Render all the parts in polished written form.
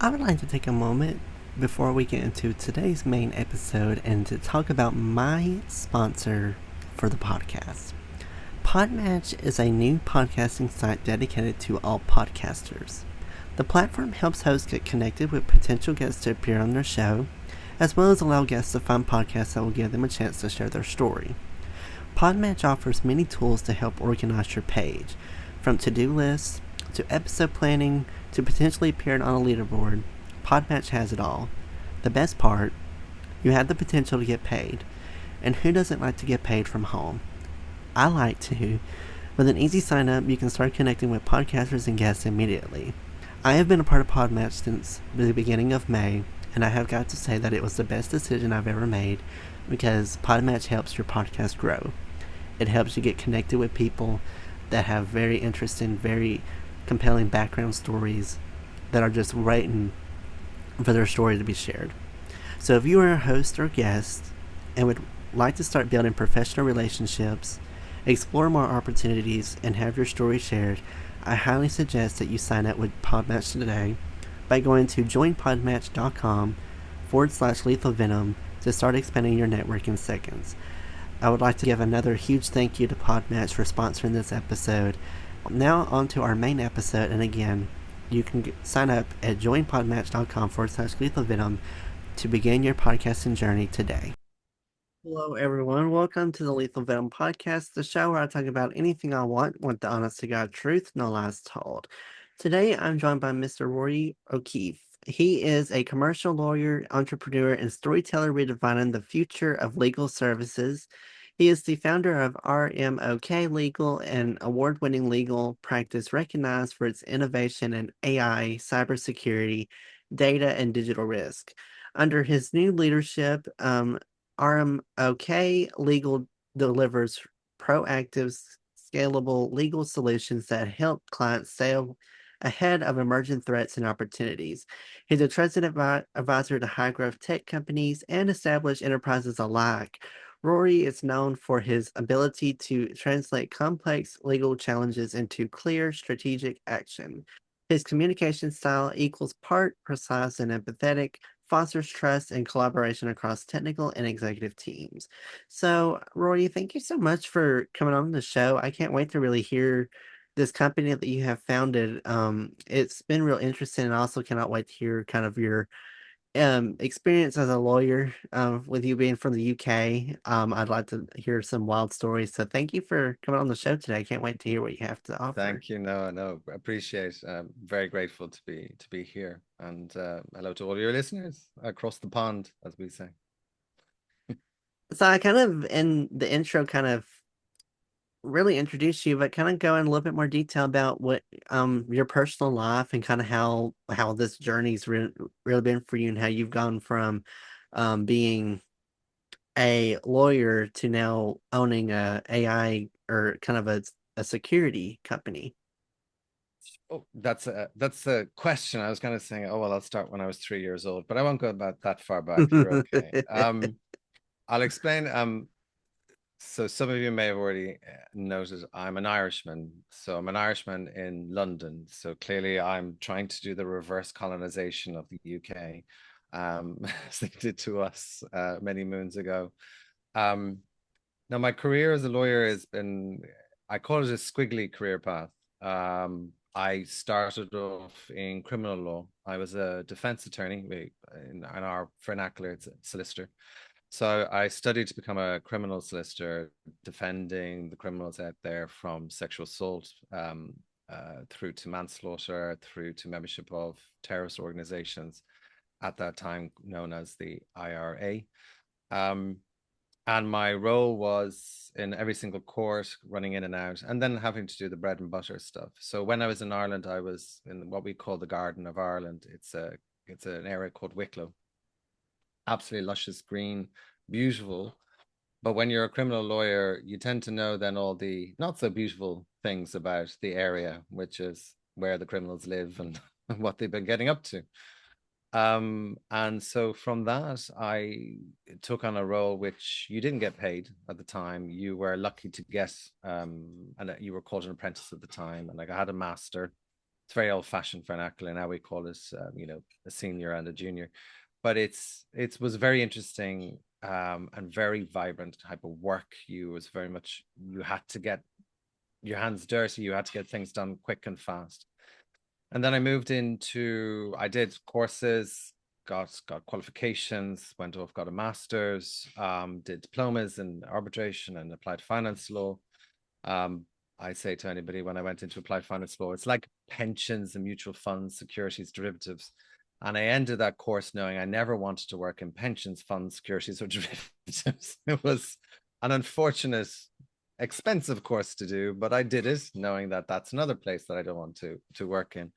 I would like to take a moment before we get into today's main episode and to talk about my sponsor for the podcast. Podmatch is a new podcasting site dedicated to all podcasters. The platform helps hosts get connected with potential guests to appear on their show, as well as allow guests to find podcasts that will give them a chance to share their story. Podmatch offers many tools to help organize your page, from to-do lists to episode planning to potentially appearing on a leaderboard. Podmatch has it all. The best part, you have the potential to get paid. And who doesn't like to get paid from home? I like to. With an easy sign up, you can start connecting with podcasters and guests immediately. I have been a part of Podmatch since the beginning of May, and I have got to say that it was the best decision I've ever made because Podmatch helps your podcast grow. It helps you get connected with people that have very interesting, very compelling background stories that are just waiting for their story to be shared. So if you are a host or guest and would like to start building professional relationships, explore more opportunities, and have your story shared, I highly suggest that you sign up with Podmatch today by going to joinpodmatch.com/lethal venom to start expanding your network in seconds. I would like to give another huge thank you to Podmatch for sponsoring this episode. Now on to our main episode, and again, you can sign up at joinpodmatch.com/lethal venom to begin your podcasting journey today. Hello, everyone. Welcome to the Lethal Venom Podcast, the show where I talk about anything I want the honest to God truth, no lies told. Today, I'm joined by Mr. Rory O'Keeffe. He is a commercial lawyer, entrepreneur, and storyteller redefining the future of legal services. He is the founder of RMOK Legal, an award-winning legal practice recognized for its innovation in AI, cybersecurity, data, and digital risk. Under his new leadership, RMOK Legal delivers proactive, scalable legal solutions that help clients sail ahead of emerging threats and opportunities. He's a trusted advisor to high-growth tech companies and established enterprises alike. Rory is known for his ability to translate complex legal challenges into clear strategic action. His communication style equals part precise and empathetic, fosters trust and collaboration across technical and executive teams. So, Rory, thank you so much for coming on the show. I can't wait to really hear this company that you have founded. It's been real interesting, and I also cannot wait to hear kind of your experience as a lawyer, with you being from the UK. I'd like to hear some wild stories. So thank you for coming on the show today. I can't wait to hear what you have to offer. Thank you. No, appreciate. Very grateful to be here, and hello to all your listeners across the pond, as we say. So I kind of in the intro kind of really introduce you, but kind of go in a little bit more detail about what your personal life and kind of how this journey's really been for you and how you've gone from being a lawyer to now owning a AI or kind of a security company. Oh, that's a question. I was kind of saying, oh well, I'll start when I was 3 years old, but I won't go about that far back. You're okay. I'll explain. So some of you may have already noted I'm an Irishman. So I'm an Irishman in London. So clearly I'm trying to do the reverse colonization of the UK, as they did to us many moons ago. Um, Now my career as a lawyer has been, I call it a squiggly career path. I started off in criminal law. I was a defense attorney. In our vernacular, it's a solicitor. So I studied to become a criminal solicitor, defending the criminals out there from sexual assault, through to manslaughter, through to membership of terrorist organizations, at that time known as the IRA. Um, and my role was in every single court, running in and out, and then having to do the bread and butter stuff. So when I was in Ireland, I was in what we call the Garden of Ireland. It's an area called Wicklow, absolutely luscious green, beautiful. But when you're a criminal lawyer, you tend to know then all the not so beautiful things about the area, which is where the criminals live and what they've been getting up to. And so from that, I took on a role which you didn't get paid at the time. You were lucky to get, and you were called an apprentice at the time. And like I had a master, It's very old-fashioned vernacular. Now we call it, a senior and a junior. But it was very interesting, and very vibrant type of work. You had to get your hands dirty. You had to get things done quick and fast. And then I did courses, got qualifications, went off, got a master's, did diplomas in arbitration and applied finance law. I say to anybody when I went into applied finance law, it's like pensions and mutual funds, securities, derivatives. And I ended that course knowing I never wanted to work in pensions, funds, securities, or derivatives. It was an unfortunate, expensive course to do, but I did it knowing that that's another place that I don't want to work in.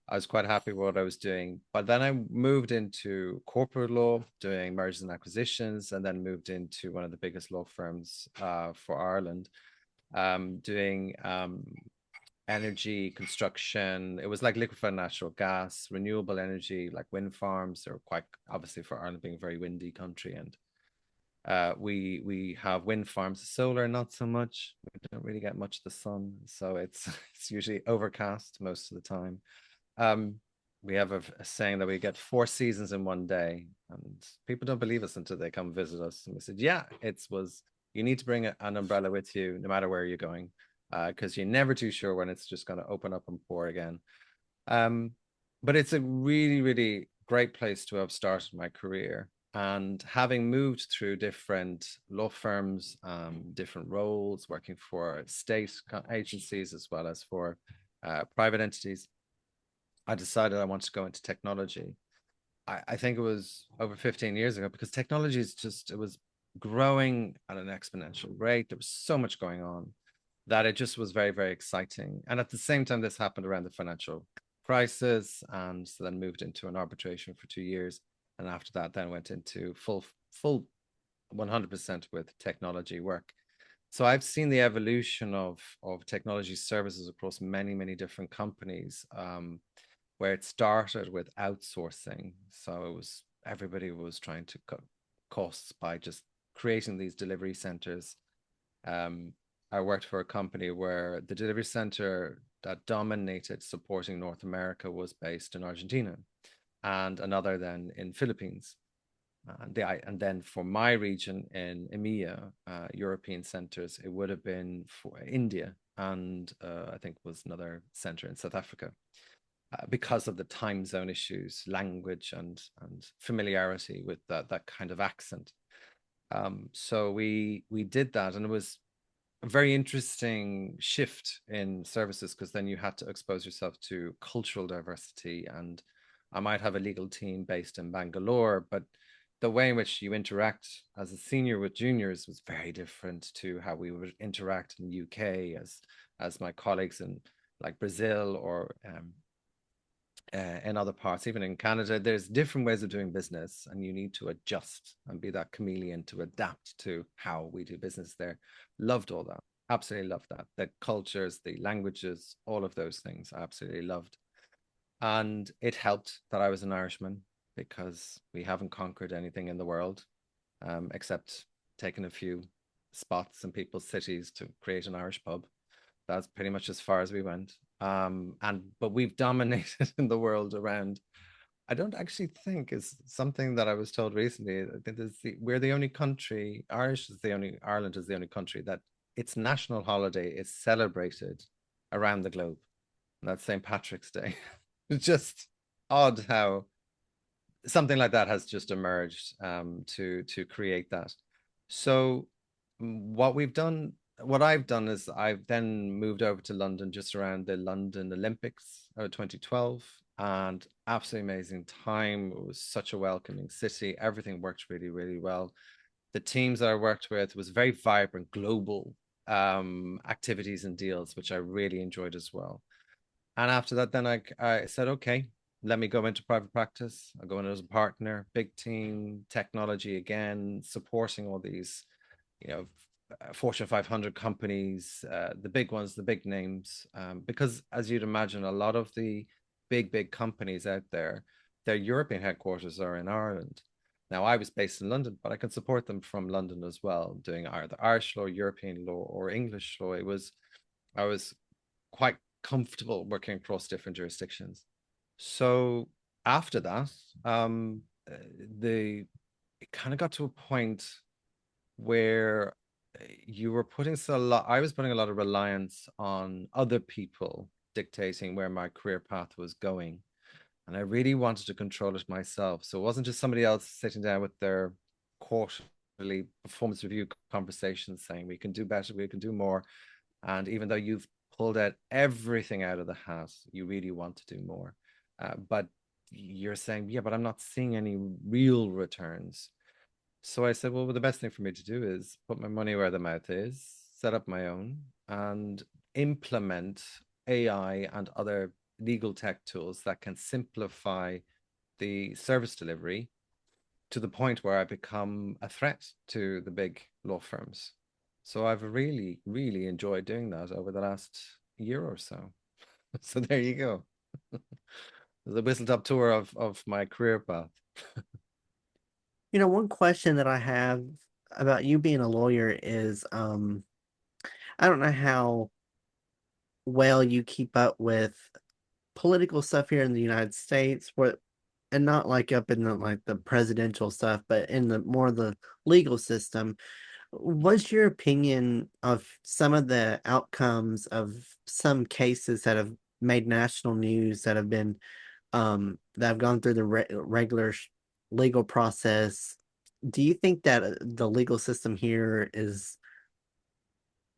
I was quite happy with what I was doing. But then I moved into corporate law, doing mergers and acquisitions, and then moved into one of the biggest law firms for Ireland, doing energy construction. It was like liquefied natural gas, renewable energy, like wind farms. They're quite obviously, for Ireland being a very windy country, and we have wind farms. Solar, not so much. We don't really get much of the sun, so it's usually overcast most of the time. Um, we have a saying that we get 4 seasons in one day, and people don't believe us until they come visit us. And we said, yeah, you need to bring an umbrella with you no matter where you're going, because you're never too sure when it's just going to open up and pour again. Um, but it's a really, really great place to have started my career. And having moved through different law firms, different roles, working for state agencies as well as for private entities, I decided I wanted to go into technology. I think it was over 15 years ago, because technology it was growing at an exponential rate. There was so much going on that it just was very, very exciting. And at the same time, this happened around the financial crisis. And so then moved into an arbitration for 2 years. And after that, then went into full 100% with technology work. So I've seen the evolution of technology services across many, many different companies, where it started with outsourcing. So everybody was trying to cut costs by just creating these delivery centers. I worked for a company where the delivery center that dominated supporting North America was based in Argentina, and another then in Philippines. And then for my region in EMEA, European centers, it would have been for India, and I think was another center in South Africa, because of the time zone issues, language, and familiarity with that kind of accent. So we did that, and it was a very interesting shift in services, because then you had to expose yourself to cultural diversity. And I might have a legal team based in Bangalore, but the way in which you interact as a senior with juniors was very different to how we would interact in the UK as my colleagues in like Brazil, or in other parts, even in Canada. There's different ways of doing business, and you need to adjust and be that chameleon to adapt to how we do business there. Loved all that. Absolutely loved that. The cultures, the languages, all of those things I absolutely loved. And it helped that I was an Irishman, because we haven't conquered anything in the world, except taking a few spots in people's cities to create an Irish pub. That's pretty much as far as we went. But we've dominated in the world around. I don't actually think is something that I was told recently. I think we're the only country. Ireland is the only country that its national holiday is celebrated around the globe. And that's St. Patrick's Day. It's just odd how something like that has just emerged, to create that. So what I've done is I've then moved over to London just around the London Olympics of 2012, and absolutely amazing time. It was such a welcoming city. Everything worked really, really well. The teams that I worked with was very vibrant, global activities and deals, which I really enjoyed as well. And after that, then I said, okay, let me go into private practice. I'll go in as a partner, big team, technology again, supporting all these, you know, Fortune 500 companies, the big ones, the big names, because as you'd imagine, a lot of the big companies out there, their European headquarters are in Ireland. Now, I was based in London, but I can support them from London as well, doing either Irish law, European law, or English law. I was quite comfortable working across different jurisdictions. So after that, the it kind of got to a point where you were putting I was putting a lot of reliance on other people dictating where my career path was going. And I really wanted to control it myself. So it wasn't just somebody else sitting down with their quarterly performance review conversations saying we can do better, we can do more. And even though you've pulled out everything out of the hat, you really want to do more. But you're saying, yeah, but I'm not seeing any real returns. So I said, well, the best thing for me to do is put my money where the mouth is, set up my own, and implement AI and other legal tech tools that can simplify the service delivery to the point where I become a threat to the big law firms. So I've really, really enjoyed doing that over the last year or so. So there you go. The whistle top tour of my career path. One question that I have about you being a lawyer is, I don't know how well you keep up with political stuff here in the United States, and not like up in the presidential stuff, but in the more the legal system. What's your opinion of some of the outcomes of some cases that have made national news that have been that have gone through the regular legal process? Do you think that the legal system here is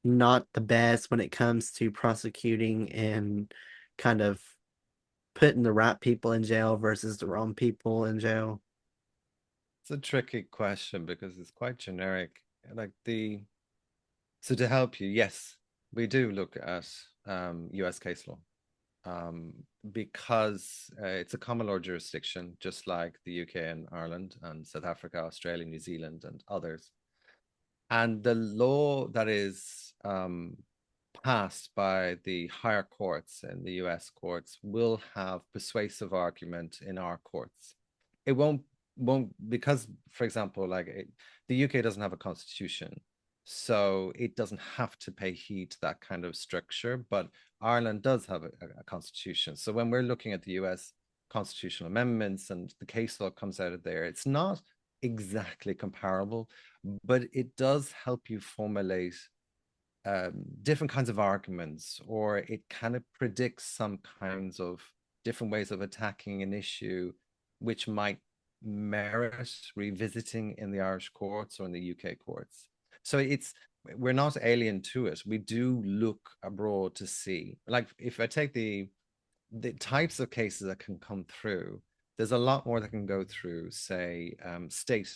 not the best when it comes to prosecuting and kind of putting the right people in jail versus the wrong people in jail? It's a tricky question because it's quite generic. Like the So to help you, yes, we do look at US case law um, because it's a common law jurisdiction, just like the UK and Ireland and South Africa, Australia, New Zealand, and others. And the law that is passed by the higher courts and the US courts will have persuasive argument in our courts. It won't because, for example, the UK doesn't have a constitution, so it doesn't have to pay heed to that kind of structure. But Ireland does have a constitution. So when we're looking at the US constitutional amendments and the case law comes out of there, it's not exactly comparable, but it does help you formulate different kinds of arguments, or it kind of predicts some kinds of different ways of attacking an issue, which might merit revisiting in the Irish courts or in the UK courts. So we're not alien to it. We do look abroad to see, like if I take the types of cases that can come through, there's a lot more that can go through, say, state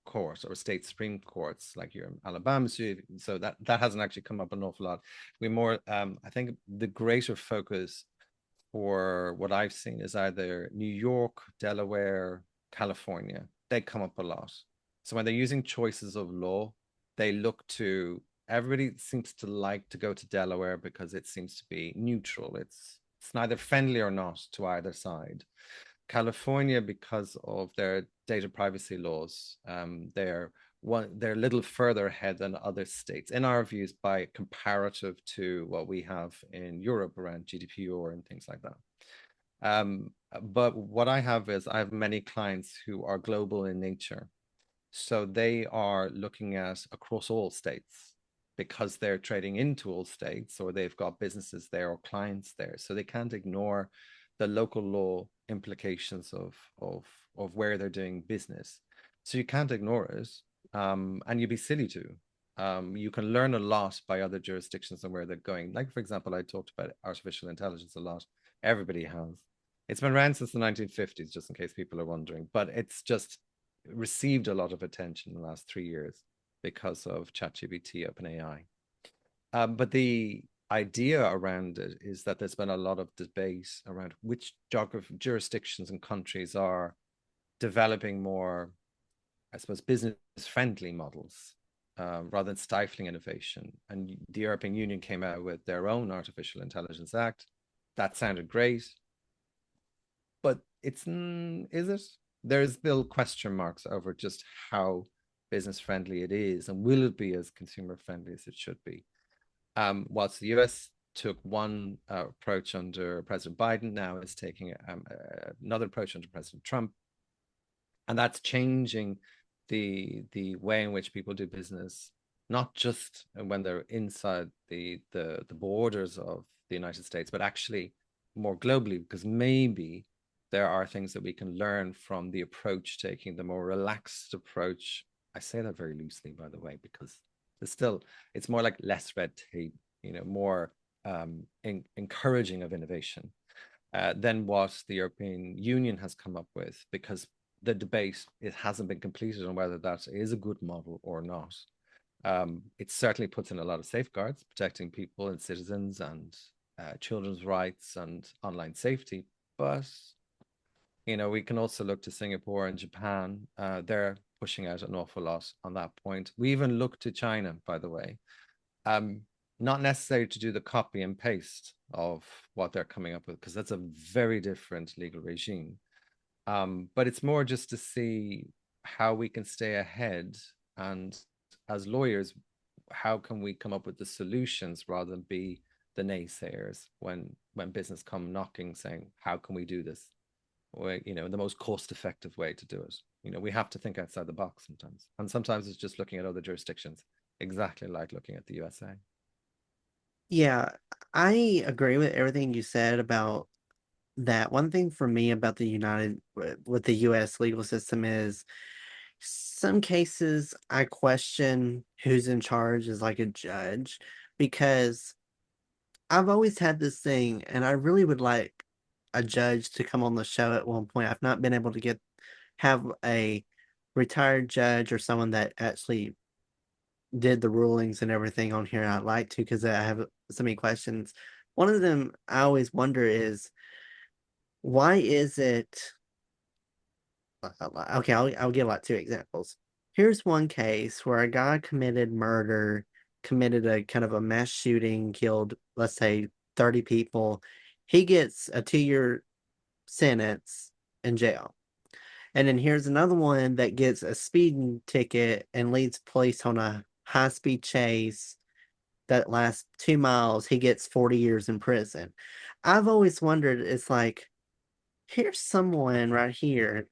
courts or state supreme courts, like your Alabama. So that hasn't actually come up an awful lot. We more, I think, the greater focus for what I've seen is either New York, Delaware, California. They come up a lot. So when they're using choices of law, they look to everybody seems to like to go to Delaware because it seems to be neutral. It's neither friendly or not to either side. California, because of their data privacy laws, they're a little further ahead than other states, in our views, by comparative to what we have in Europe around GDPR and things like that. But what I have many clients who are global in nature. So they are looking at across all states because they're trading into all states, or they've got businesses there or clients there. So they can't ignore the local law implications of where they're doing business. So you can't ignore it. And you'd be silly to. You can learn a lot by other jurisdictions and where they're going. Like, for example, I talked about artificial intelligence a lot. Everybody has. It's been around since the 1950s, just in case people are wondering, but it's just received a lot of attention in the last 3 years because of ChatGPT, OpenAI. But the idea around it is that there's been a lot of debate around which jurisdictions and countries are developing more, I suppose, business-friendly models rather than stifling innovation. And the European Union came out with their own Artificial Intelligence Act. That sounded great. But is it? There's still question marks over just how business friendly it is, and will it be as consumer friendly as it should be. Whilst the US took one approach under President Biden, now is taking another approach under President Trump, and that's changing the way in which people do business, not just when they're inside the borders of the United States, but actually more globally, because maybe there are things that we can learn from the approach, taking the more relaxed approach. I say that very loosely, by the way, because it's more like less red tape, more encouraging of innovation than what the European Union has come up with, because the debate, it hasn't been completed on whether that is a good model or not. It certainly puts in a lot of safeguards protecting people and citizens and children's rights and online safety. But, we can also look to Singapore and Japan. They're pushing out an awful lot on that point. We even look to China, by the way. Not necessary to do the copy and paste of what they're coming up with, because that's a very different legal regime. But it's more just to see how we can stay ahead, and as lawyers, how can we come up with the solutions rather than be the naysayers when business come knocking, saying, how can we do this? Or, the most cost-effective way to do it. We have to think outside the box sometimes, and sometimes it's just looking at other jurisdictions, exactly like looking at the USA. Yeah, I agree with everything you said about that. One thing for me about with the US legal system is some cases I question who's in charge as like a judge, because I've always had this thing, and I really would like a judge to come on the show at one point. I've not been able to have a retired judge or someone that actually did the rulings and everything on here. I'd like to, because I have so many questions. One of them I always wonder is, why is it okay, I'll give like two examples. Here's one case where a guy committed murder, committed a kind of a mass shooting, killed, let's say, 30 people. He gets a 2-year sentence in jail. And then here's another one that gets a speeding ticket and leads police on a high-speed chase that lasts 2 miles. He gets 40 years in prison. I've always wondered, it's like, here's someone right here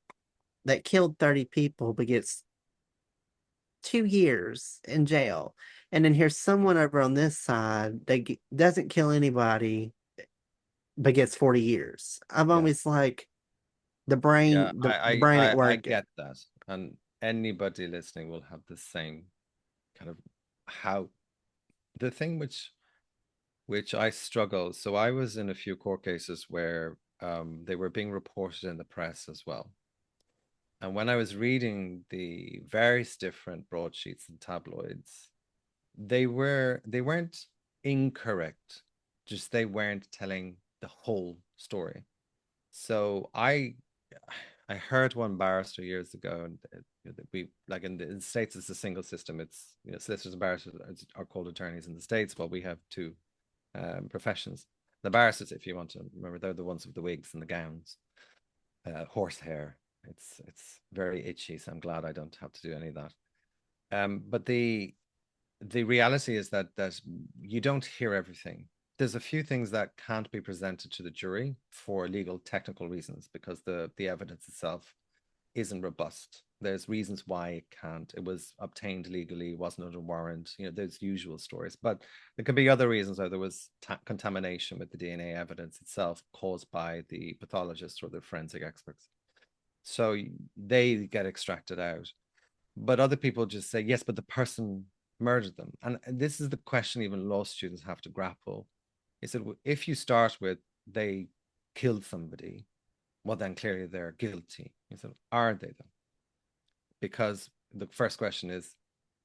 that killed 30 people but gets 2 years in jail. And then here's someone over on this side that doesn't kill anybody but gets 40 years. I've Yeah. always like the Yeah, brain, the brain at I work. get that. And anybody listening will have the same kind of how the thing which I struggle. So I was in a few court cases where they were being reported in the press as well. And when I was reading the various different broadsheets and tabloids, they weren't incorrect, just they weren't telling the whole story. So I heard one barrister years ago, and we like in the States, it's a single system. It's solicitors and barristers are called attorneys in the States, but we have two professions. The barristers, if you want to remember, they're the ones with the wigs and the gowns, horsehair. It's very itchy, so I'm glad I don't have to do any of that. But the reality is that you don't hear everything. There's a few things that can't be presented to the jury for legal technical reasons, because the evidence itself isn't robust. There's reasons why it can't. It was obtained legally, wasn't under warrant. There's usual stories, but there could be other reasons. Or there was contamination with the DNA evidence itself caused by the pathologists or the forensic experts. So they get extracted out. But other people just say, yes, but the person murdered them. And this is the question even law students have to grapple. He said, if you start with they killed somebody, well, then clearly they're guilty. He said, are they though? Because the first question is,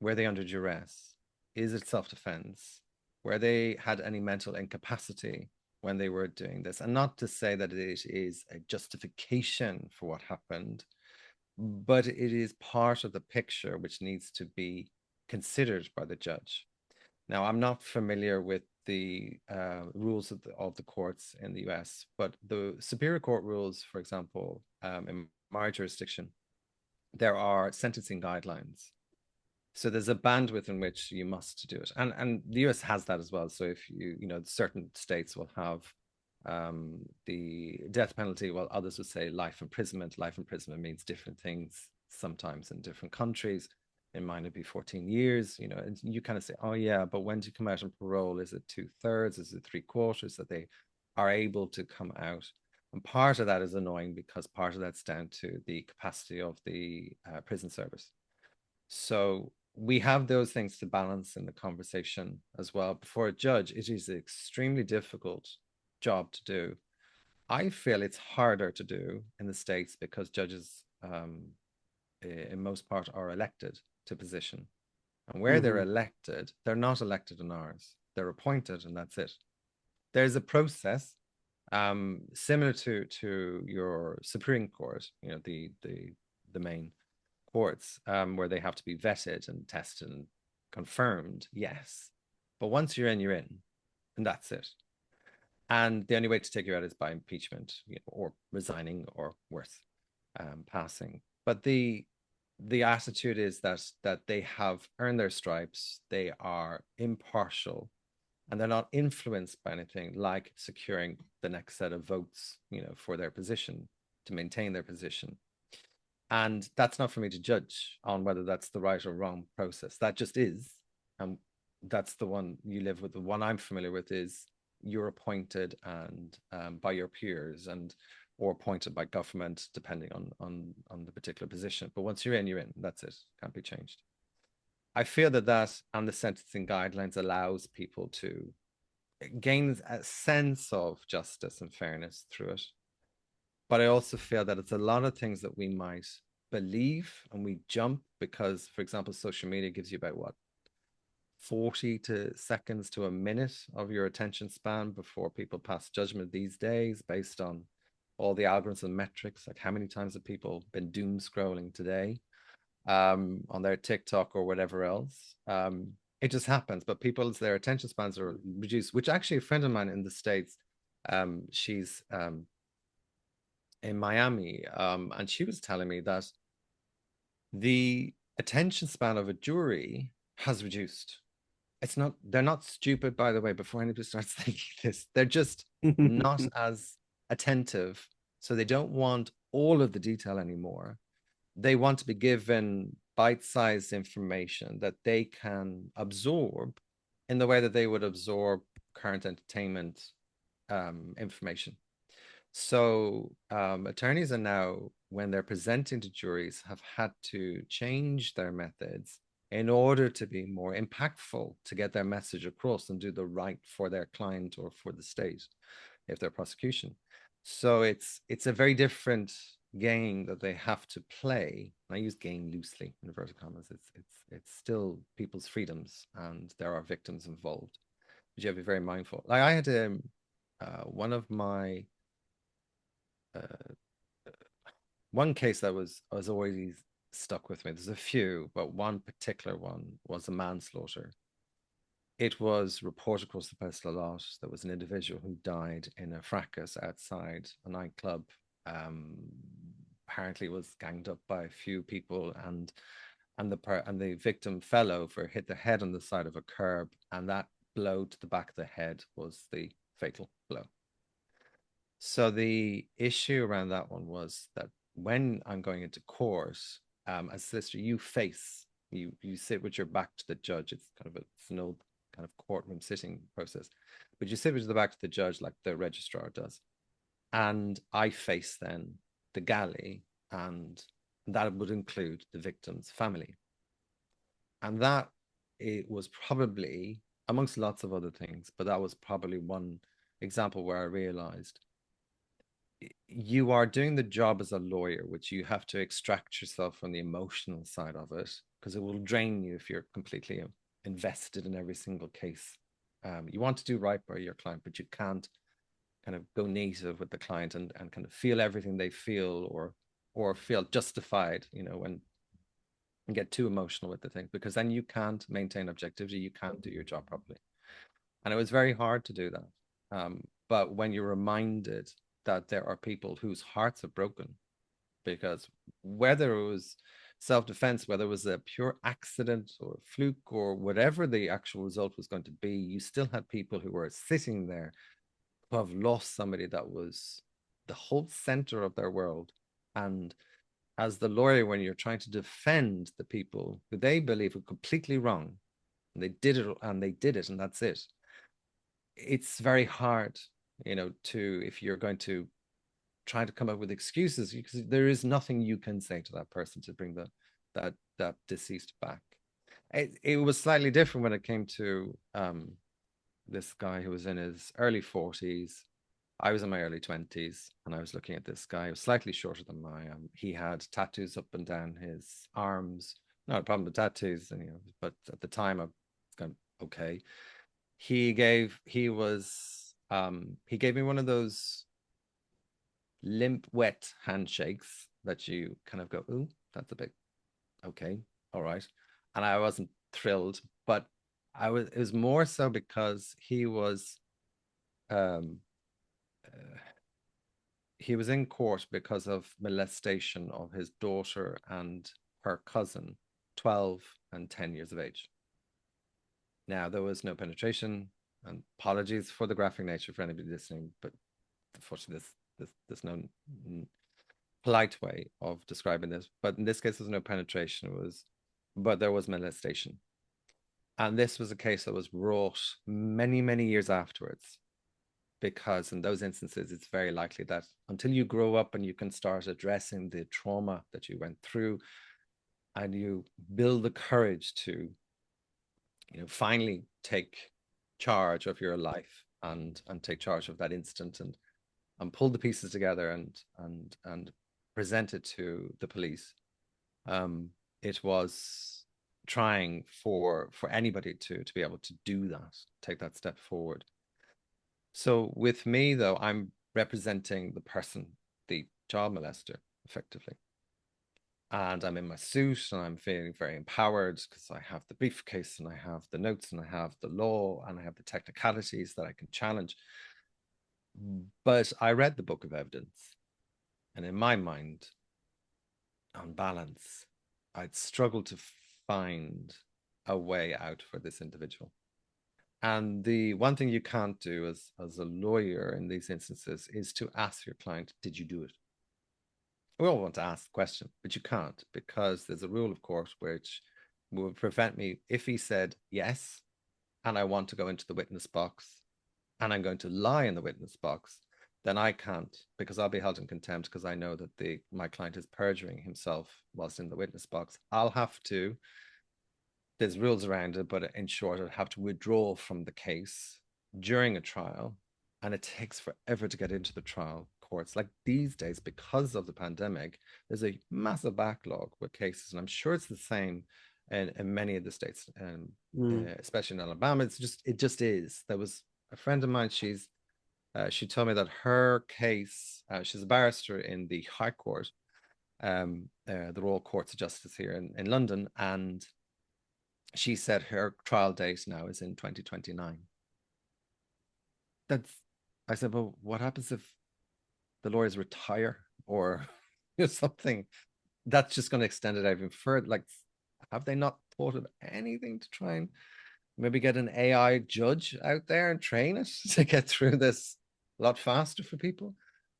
were they under duress? Is it self-defense? Were they had any mental incapacity when they were doing this? And not to say that it is a justification for what happened, but it is part of the picture which needs to be considered by the judge. Now, I'm not familiar with the rules of the courts in the US, but the Superior Court rules, for example, in my jurisdiction, there are sentencing guidelines. So there's a bandwidth in which you must do it, and the US has that as well. So if certain states will have the death penalty, while others would say life imprisonment. Life imprisonment means different things sometimes in different countries. In mine, it'd be 14 years. And you kind of say, oh yeah, but when do you come out on parole? Is it 2/3? Is it 3/4 that they are able to come out? And part of that is annoying because part of that's down to the capacity of the prison service. So we have those things to balance in the conversation as well. Before a judge, it is an extremely difficult job to do. I feel it's harder to do in the States because judges, in most part, are elected to position. And where they're elected, they're not elected in ours. They're appointed, and that's it. There's a process similar to your Supreme Court, the main courts, where they have to be vetted and tested and confirmed. Yes, but once you're in, you're in, and that's it. And the only way to take you out is by impeachment, or resigning, or worse, passing. But the attitude is that they have earned their stripes. They are impartial, and they're not influenced by anything like securing the next set of votes, for their position, to maintain their position. And that's not for me to judge on whether that's the right or wrong process. That just is. And that's the one you live with. The one I'm familiar with is you're appointed and by your peers, or appointed by government, depending on the particular position. But once you're in, you're in. That's it. Can't be changed. I feel that and the sentencing guidelines allows people to gain a sense of justice and fairness through it. But I also feel that it's a lot of things that we might believe and we jump because, for example, social media gives you about 40 seconds to a minute of your attention span before people pass judgment these days, based on all the algorithms and metrics, like how many times have people been doom scrolling today on their TikTok or whatever else. It just happens, but their attention spans are reduced, which actually a friend of mine in the States, she's in Miami, and she was telling me that the attention span of a jury has reduced. They're not stupid, by the way, before anybody starts thinking this. They're just not as attentive. So they don't want all of the detail anymore. They want to be given bite-sized information that they can absorb in the way that they would absorb current entertainment information. So attorneys are now, when they're presenting to juries, have had to change their methods in order to be more impactful, to get their message across and do the right for their client or for the state, if they're prosecution. So it's a very different game that they have to play. And I use game loosely, in inverted commas. It's still people's freedoms, and there are victims involved. But you have to be very mindful. Like I had one of my one case that was always stuck with me. There's a few, but one particular one was a manslaughter. It was reported across the press a lot. There was an individual who died in a fracas outside a nightclub. Apparently was ganged up by a few people, and the victim fell over, hit the head on the side of a curb, and that blow to the back of the head was the fatal blow. So the issue around that one was that when I'm going into court, as a solicitor, you sit with your back to the judge. It's an old kind of courtroom sitting process, but you sit with the back to the judge like the registrar does, and I face then the galley, and that would include the victim's family, and that it was probably, amongst lots of other things, but that was probably one example where I realized you are doing the job as a lawyer, which you have to extract yourself from the emotional side of it, because it will drain you if you're completely invested in every single case. You want to do right by your client, but you can't kind of go native with the client and kind of feel everything they feel, or feel justified, when and get too emotional with the thing, because then you can't maintain objectivity, you can't do your job properly. And it was very hard to do that. But when you're reminded that there are people whose hearts are broken, because whether it was self-defense, whether it was a pure accident or a fluke or whatever the actual result was going to be, you still had people who were sitting there who have lost somebody that was the whole center of their world. And as the lawyer, when you're trying to defend the people who they believe were completely wrong, and they did it, and that's it. It's very hard, to, if you're going to try to come up with excuses, because there is nothing you can say to that person to bring that deceased back. It was slightly different when it came to this guy who was in his early 40s. I was in my early 20s, and I was looking at this guy who was slightly shorter than I am. He had tattoos up and down his arms. Not a problem with tattoos, but at the time I was going, okay. He gave me one of those limp, wet handshakes that you kind of go, ooh, that's a bit okay, all right. And I wasn't thrilled, but it was more so because um he was in court because of molestation of his daughter and her cousin, 12 and 10 years of age. Now, there was no penetration, and apologies for the graphic nature for anybody listening, but unfortunately, there's no polite way of describing this. But in this case, there's no penetration. But there was molestation. And this was a case that was brought many, many years afterwards, because in those instances, it's very likely that until you grow up and you can start addressing the trauma that you went through, and you build the courage to, finally take charge of your life and take charge of that instant, and pull the pieces together and present it to the police. It was trying for anybody to be able to do that, take that step forward. So with me, though, I'm representing the person, the child molester, effectively. And I'm in my suit and I'm feeling very empowered because I have the briefcase and I have the notes and I have the law and I have the technicalities that I can challenge. But I read the book of evidence, and in my mind, on balance, I'd struggled to find a way out for this individual. And the one thing you can't do as a lawyer in these instances is to ask your client, did you do it? We all want to ask the question, but you can't, because there's a rule of court which will prevent me. If he said yes, and I want to go into the witness box and I'm going to lie in the witness box, then I can't, because I'll be held in contempt, because I know that my client is perjuring himself whilst in the witness box. I'll have to, there's rules around it, but in short, I'd have to withdraw from the case during a trial, and it takes forever to get into the trial courts. Like these days, because of the pandemic, there's a massive backlog with cases, and I'm sure it's the same in many of the states, especially in Alabama. It just is. There was a friend of mine. She told me that her case. She's a barrister in the High Court, the Royal Courts of Justice here in London, and she said her trial date now is in 2029. I said, well, what happens if the lawyers retire or something? That's just going to extend it even further. Like, have they not thought of anything to try and maybe get an AI judge out there and train it to get through this a lot faster for people?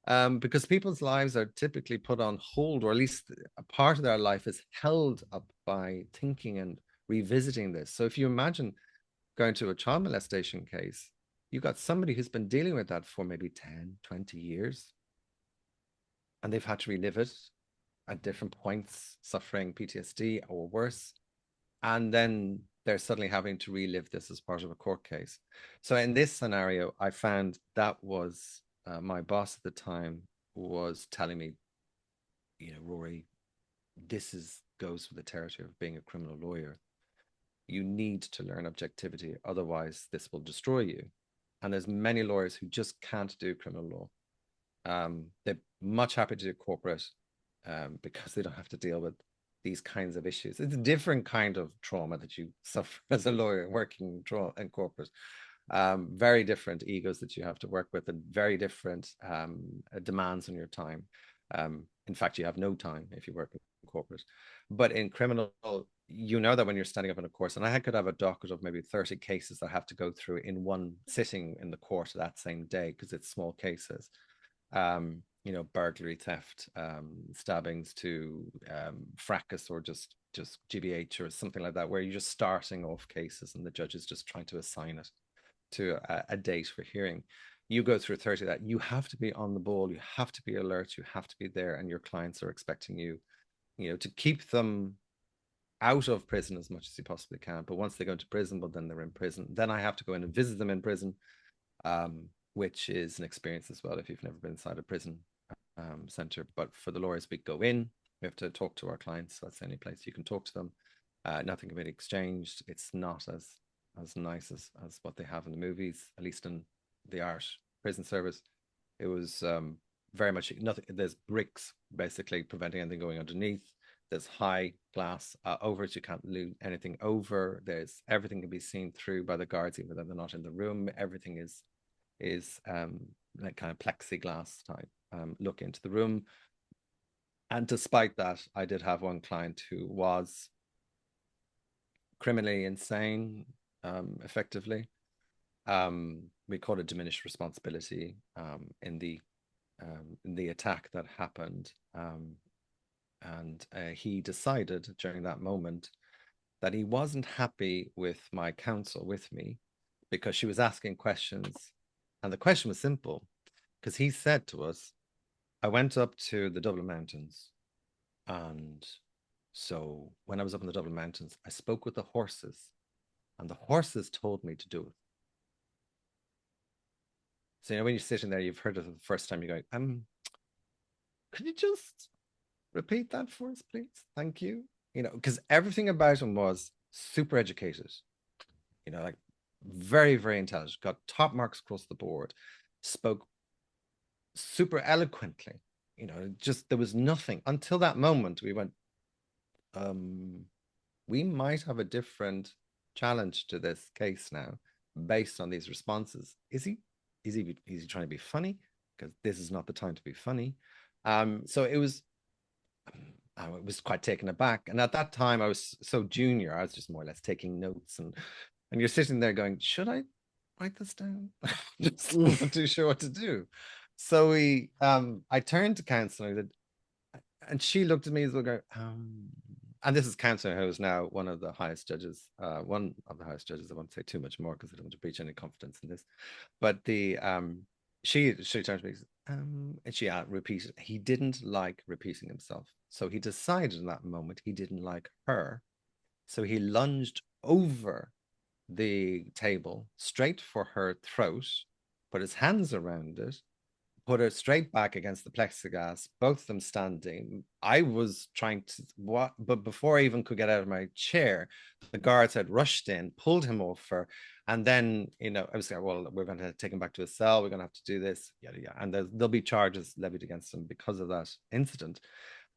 Because people's lives are typically put on hold, or at least a part of their life is held up by thinking and revisiting this. So if you imagine going to a child molestation case, you've got somebody who's been dealing with that for maybe 10, 20 years, and they've had to relive it at different points, suffering PTSD or worse. And then they're suddenly having to relive this as part of a court case. So in this scenario, I found that was my boss at the time was telling me, Rory, goes with the territory of being a criminal lawyer. You need to learn objectivity, otherwise this will destroy you. And there's many lawyers who just can't do criminal law. They're much happy to do corporate because they don't have to deal with these kinds of issues. It's a different kind of trauma that you suffer as a lawyer working in corporate. Very different egos that you have to work with, and very different demands on your time. In fact, you have no time if you work in corporate. But in criminal, you know that when you're standing up in a course, and I could have a docket of maybe 30 cases that I have to go through in one sitting in the court that same day because it's small cases. You know, burglary, theft, stabbings to fracas or just GBH or something like that, where you're just starting off cases and the judge is just trying to assign it to a date for hearing. You go through 30 of that, you have to be on the ball, you have to be alert, you have to be there, and your clients are expecting you, you know, to keep them out of prison as much as you possibly can. But once they go into prison, well, then they're in prison. Then I have to go in and visit them in prison, which is an experience as well if you've never been inside a prison center. But for the lawyers, we go in, we have to talk to our clients. That's the only place you can talk to them. Nothing can be exchanged. It's not as nice as what they have in the movies, at least in the Irish prison service. It was very much nothing. There's bricks basically preventing anything going underneath. There's high glass over it. You can't lose anything over. There's everything can be seen through by the guards, even though they're not in the room. Everything is like kind of plexiglass type look into the room. And despite that, I did have one client who was criminally insane, effectively. We call it diminished responsibility in the attack that happened. And he decided during that moment that he wasn't happy with my counsel with me because she was asking questions. And the question was simple, because he said to us, I went up to the Dublin Mountains. And so when I was up in the Dublin Mountains, I spoke with the horses, and the horses told me to do it. So, you know, when you're sitting there, you've heard it for the first time, you're going, could you just repeat that for us, please? Thank you. You know, because everything about him was super educated, you know, like very, very intelligent, got top marks across the board, spoke super eloquently, you know, just there was nothing until that moment we went, we might have a different challenge to this case now based on these responses. Is he trying to be funny? Because this is not the time to be funny. So it was, I was quite taken aback. And at that time, I was so junior, I was just more or less taking notes. And you're sitting there going, should I write this down? Just not too sure what to do. So I turned to counsel and she looked at me as well, go, and this is counsel who is now one of the highest judges. I won't say too much more because I don't want to breach any confidence in this. But she turned to me and she repeated. He didn't like repeating himself, so he decided in that moment he didn't like her. So he lunged over the table straight for her throat, put his hands around it, put her straight back against the plexiglass, both of them standing. I was trying to, but before I even could get out of my chair, the guards had rushed in, pulled him off her. And then, you know, I was like, well, we're going to take him back to his cell. We're going to have to do this, yada, yada. And there'll be charges levied against him because of that incident.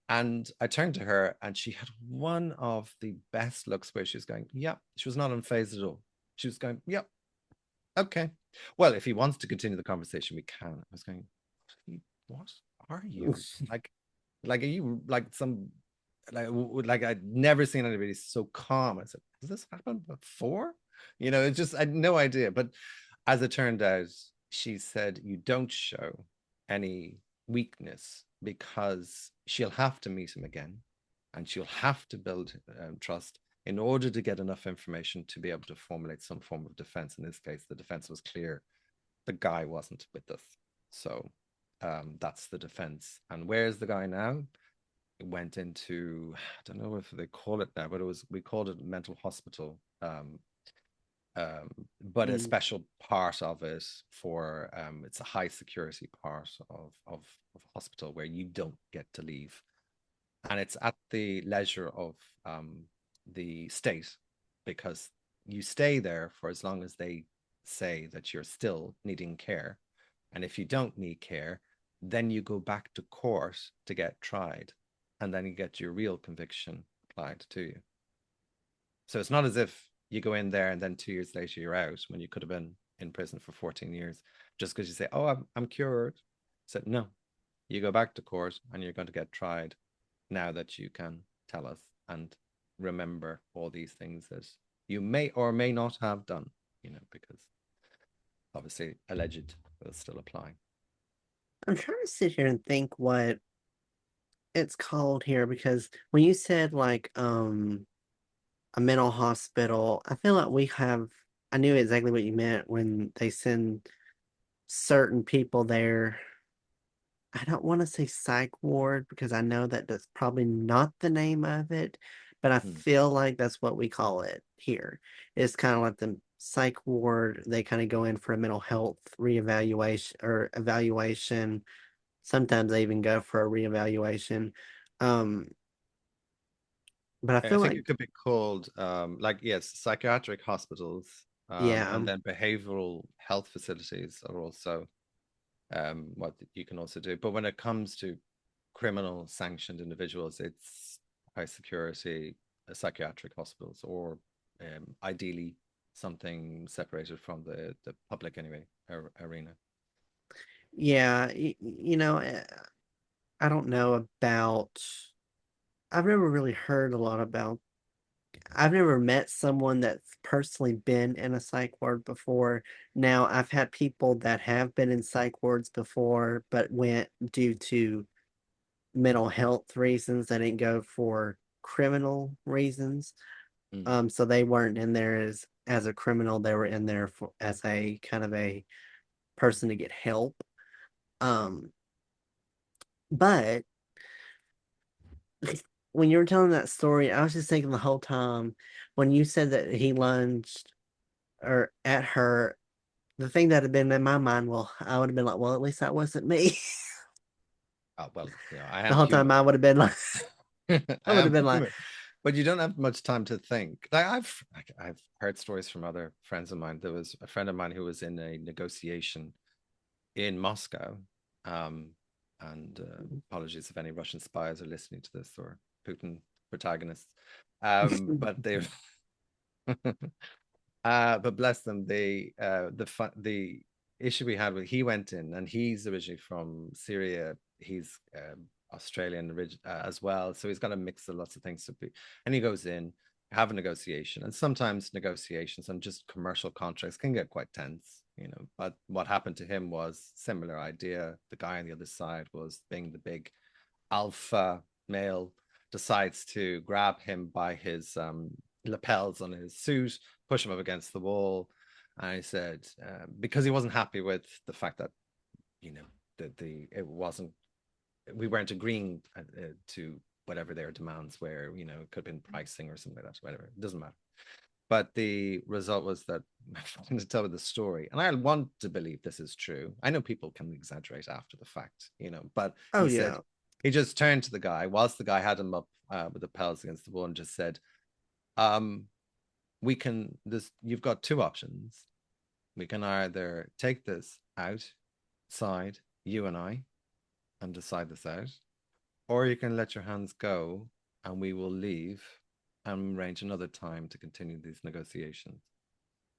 And I turned to her and she had one of the best looks where she was going, yeah, she was not unfazed at all. She was going, yep, yeah, okay. Well, if he wants to continue the conversation, we can. I was going, what are you like are you like some like I'd never seen anybody so calm. I said, has this happened before? You know, it just, I had no idea. But as it turned out, she said, you don't show any weakness because she'll have to meet him again and she'll have to build trust in order to get enough information to be able to formulate some form of defense. In this case, the defense was clear. The guy wasn't with us. So that's the defense. And where's the guy now? It went into, I don't know if they call it now, but we called it mental hospital. But a special part of it for it's a high security part of hospital where you don't get to leave, and it's at the leisure of the state, because you stay there for as long as they say that you're still needing care, and if you don't need care, then you go back to court to get tried, and then you get your real conviction applied to you. So it's not as if you go in there and then 2 years later you're out when you could have been in prison for 14 years just because you say, oh, I'm cured. So no, you go back to court and you're going to get tried now that you can tell us and remember all these things that you may or may not have done, because obviously alleged will still apply. I'm trying to sit here and think what it's called here because when you said like a mental hospital, I feel like we have I knew exactly what you meant when they send certain people there. I don't want to say psych ward because I know that that's probably not the name of it, but I Hmm. feel like that's what we call it here. It's kind of like the psych ward. They kind of go in for a mental health reevaluation or evaluation. Sometimes they even go for a reevaluation. Um, but I I feel think like, it could be called like, yes, psychiatric hospitals, yeah, and then behavioral health facilities are also what you can also do. But when it comes to criminal sanctioned individuals, it's high security psychiatric hospitals, or ideally something separated from the public anyway arena. yeah, I don't know about. I've never really heard a lot about. I've never met someone that's personally been in a psych ward before. Now, I've had people that have been in psych wards before, but went due to mental health reasons. They didn't go for criminal reasons. Mm. So they weren't in there as a criminal. They were in there for as a kind of a person to get help. Um, but when you were telling that story, I was just thinking the whole time when you said that he lunged or at her, the thing that had been in my mind, well, I would have been like, well, at least that wasn't me. Oh, well, I The am whole time human. I would have been like, I I would have am been like, human, but you don't have much time to think. Like I've heard stories from other friends of mine. There was a friend of mine who was in a negotiation in Moscow. Um, and apologies if any Russian spies are listening to this, or Putin protagonists. But they've but bless them, the issue we had with he went in, and he's originally from Syria. He's Australian as well, so he's got a mix of lots of things to be. And he goes in, have a negotiation, and sometimes negotiations and just commercial contracts can get quite tense. But what happened to him was similar idea. The guy on the other side was being the big alpha male, decides to grab him by his lapels on his suit, push him up against the wall. And I said, because he wasn't happy with the fact that, you know, the it wasn't, we weren't agreeing to whatever their demands were, it could have been pricing or something like that, whatever, it doesn't matter. But the result was that I'm going to tell you the story, and I want to believe this is true. I know people can exaggerate after the fact, but oh he said yeah, he just turned to the guy whilst the guy had him up with the pals against the wall and just said, um, "We can. This you've got two options. We can either take this outside, you and I, and decide this out, or you can let your hands go, and we will leave and arrange another time to continue these negotiations."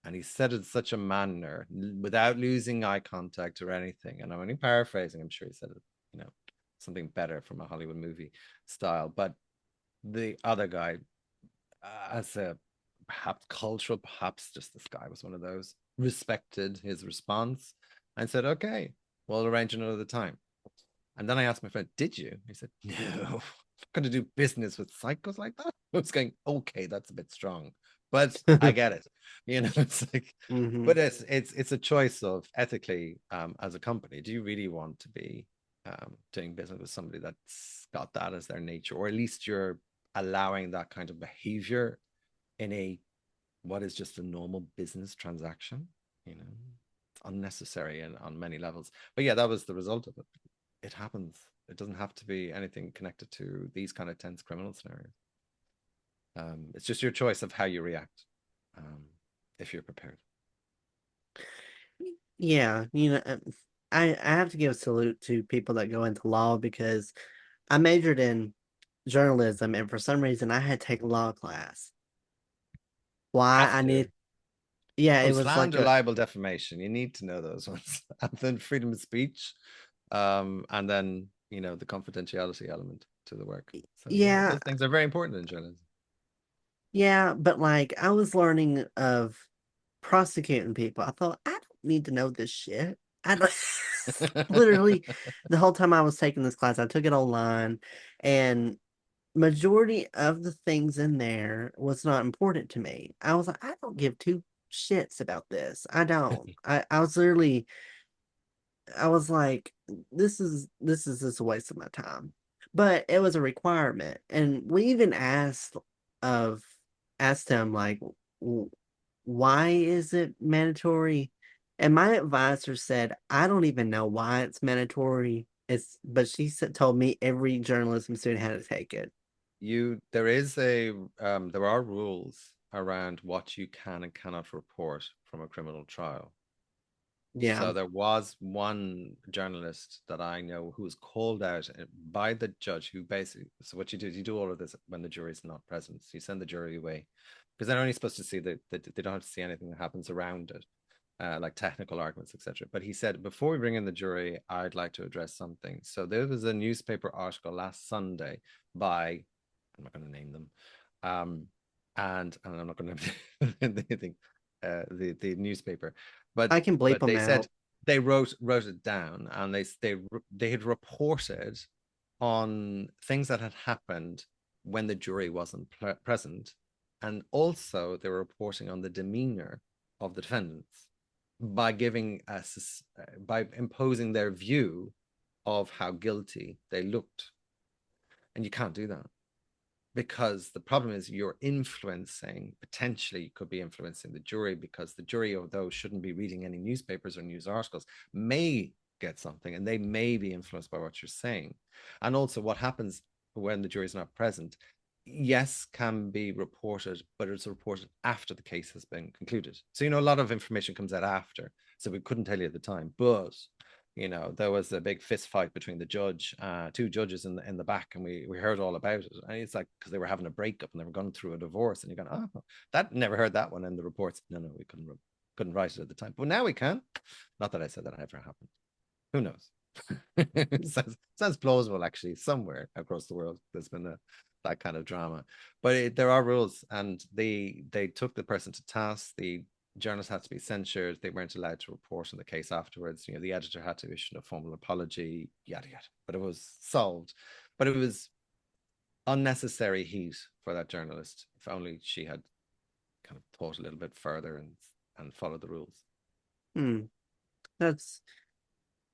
And he said it in such a manner without losing eye contact or anything. And I'm only paraphrasing. I'm sure he said it, you know, something better from a Hollywood movie style. But the other guy, as a perhaps cultural, perhaps just this guy was one of those, respected his response and said, okay, we'll arrange another time. And then I asked my friend, did you? He said, no, I'm not going to do business with psychos like that. I was going, okay, that's a bit strong, but I get it. It's like, hmm but it's a choice of ethically, as a company, do you really want to be doing business with somebody that's got that as their nature, or at least you're allowing that kind of behavior in a what is just a normal business transaction? It's unnecessary and on many levels. But yeah, that was the result of it. It happens. It doesn't have to be anything connected to these kind of tense criminal scenarios. It's just your choice of how you react, um, if you're prepared. yeah. I have to give a salute to people that go into law because I majored in journalism, and for some reason I had to take a law class. Why Have I to. need, yeah, Oh, it was like slander, a, libel, defamation. You need to know those ones. And then freedom of speech, and then the confidentiality element. to the work. So yeah, Yeah, those things are very important in journalism. yeah, but like I was learning of prosecuting people. I thought I don't need to know this shit. I don't literally the whole time I was taking this class, I took it online, and majority of the things in there was not important to me. I was like, I don't give two shits about this. I don't. I was literally I was like, this is just a waste of my time. But it was a requirement. And we even of asked him like why is it mandatory? And my advisor said, I don't even know why it's mandatory. But she said, told me every journalism student had to take it. There is there are rules around what you can and cannot report from a criminal trial. Yeah. So there was one journalist that I know who was called out by the judge, who basically, so what you do is you do all of this when the jury's not present. So you send the jury away because they're only supposed to see they don't have to see anything that happens around it, like technical arguments, etc. But he said, before we bring in the jury, I'd like to address something. So there was a newspaper article last Sunday by, I'm not going to name them, um, and I'm not going to name anything, the newspaper, I can bleep but them they said out. they wrote it down, and they had reported on things that had happened when the jury wasn't present, and also they were reporting on the demeanor of the defendants by giving us by imposing their view of how guilty they looked, and you can't do that because the problem is you're influencing, potentially you could be influencing the jury, because the jury, although shouldn't be reading any newspapers or news articles, may get something and they may be influenced by what you're saying. And also what happens when the jury is not present, yes, can be reported, but it's reported after the case has been concluded. So a lot of information comes out after, so we couldn't tell you at the time. But there was a big fist fight between the judge, two judges in the back, and we heard all about it. And it's like, because they were having a breakup and they were going through a divorce, and you're going, oh, that never heard that one in the reports. No, we couldn't write it at the time, but now we can. Not that I said that ever happened. Who knows? sounds plausible, actually. Somewhere across the world, there's been that kind of drama, but there are rules, and they took the person to task. The journalists had to be censured. They weren't allowed to report on the case afterwards. The editor had to issue a formal apology, yada yada. But it was solved. But it was unnecessary heat for that journalist. If only she had kind of thought a little bit further and followed the rules. Hmm. That's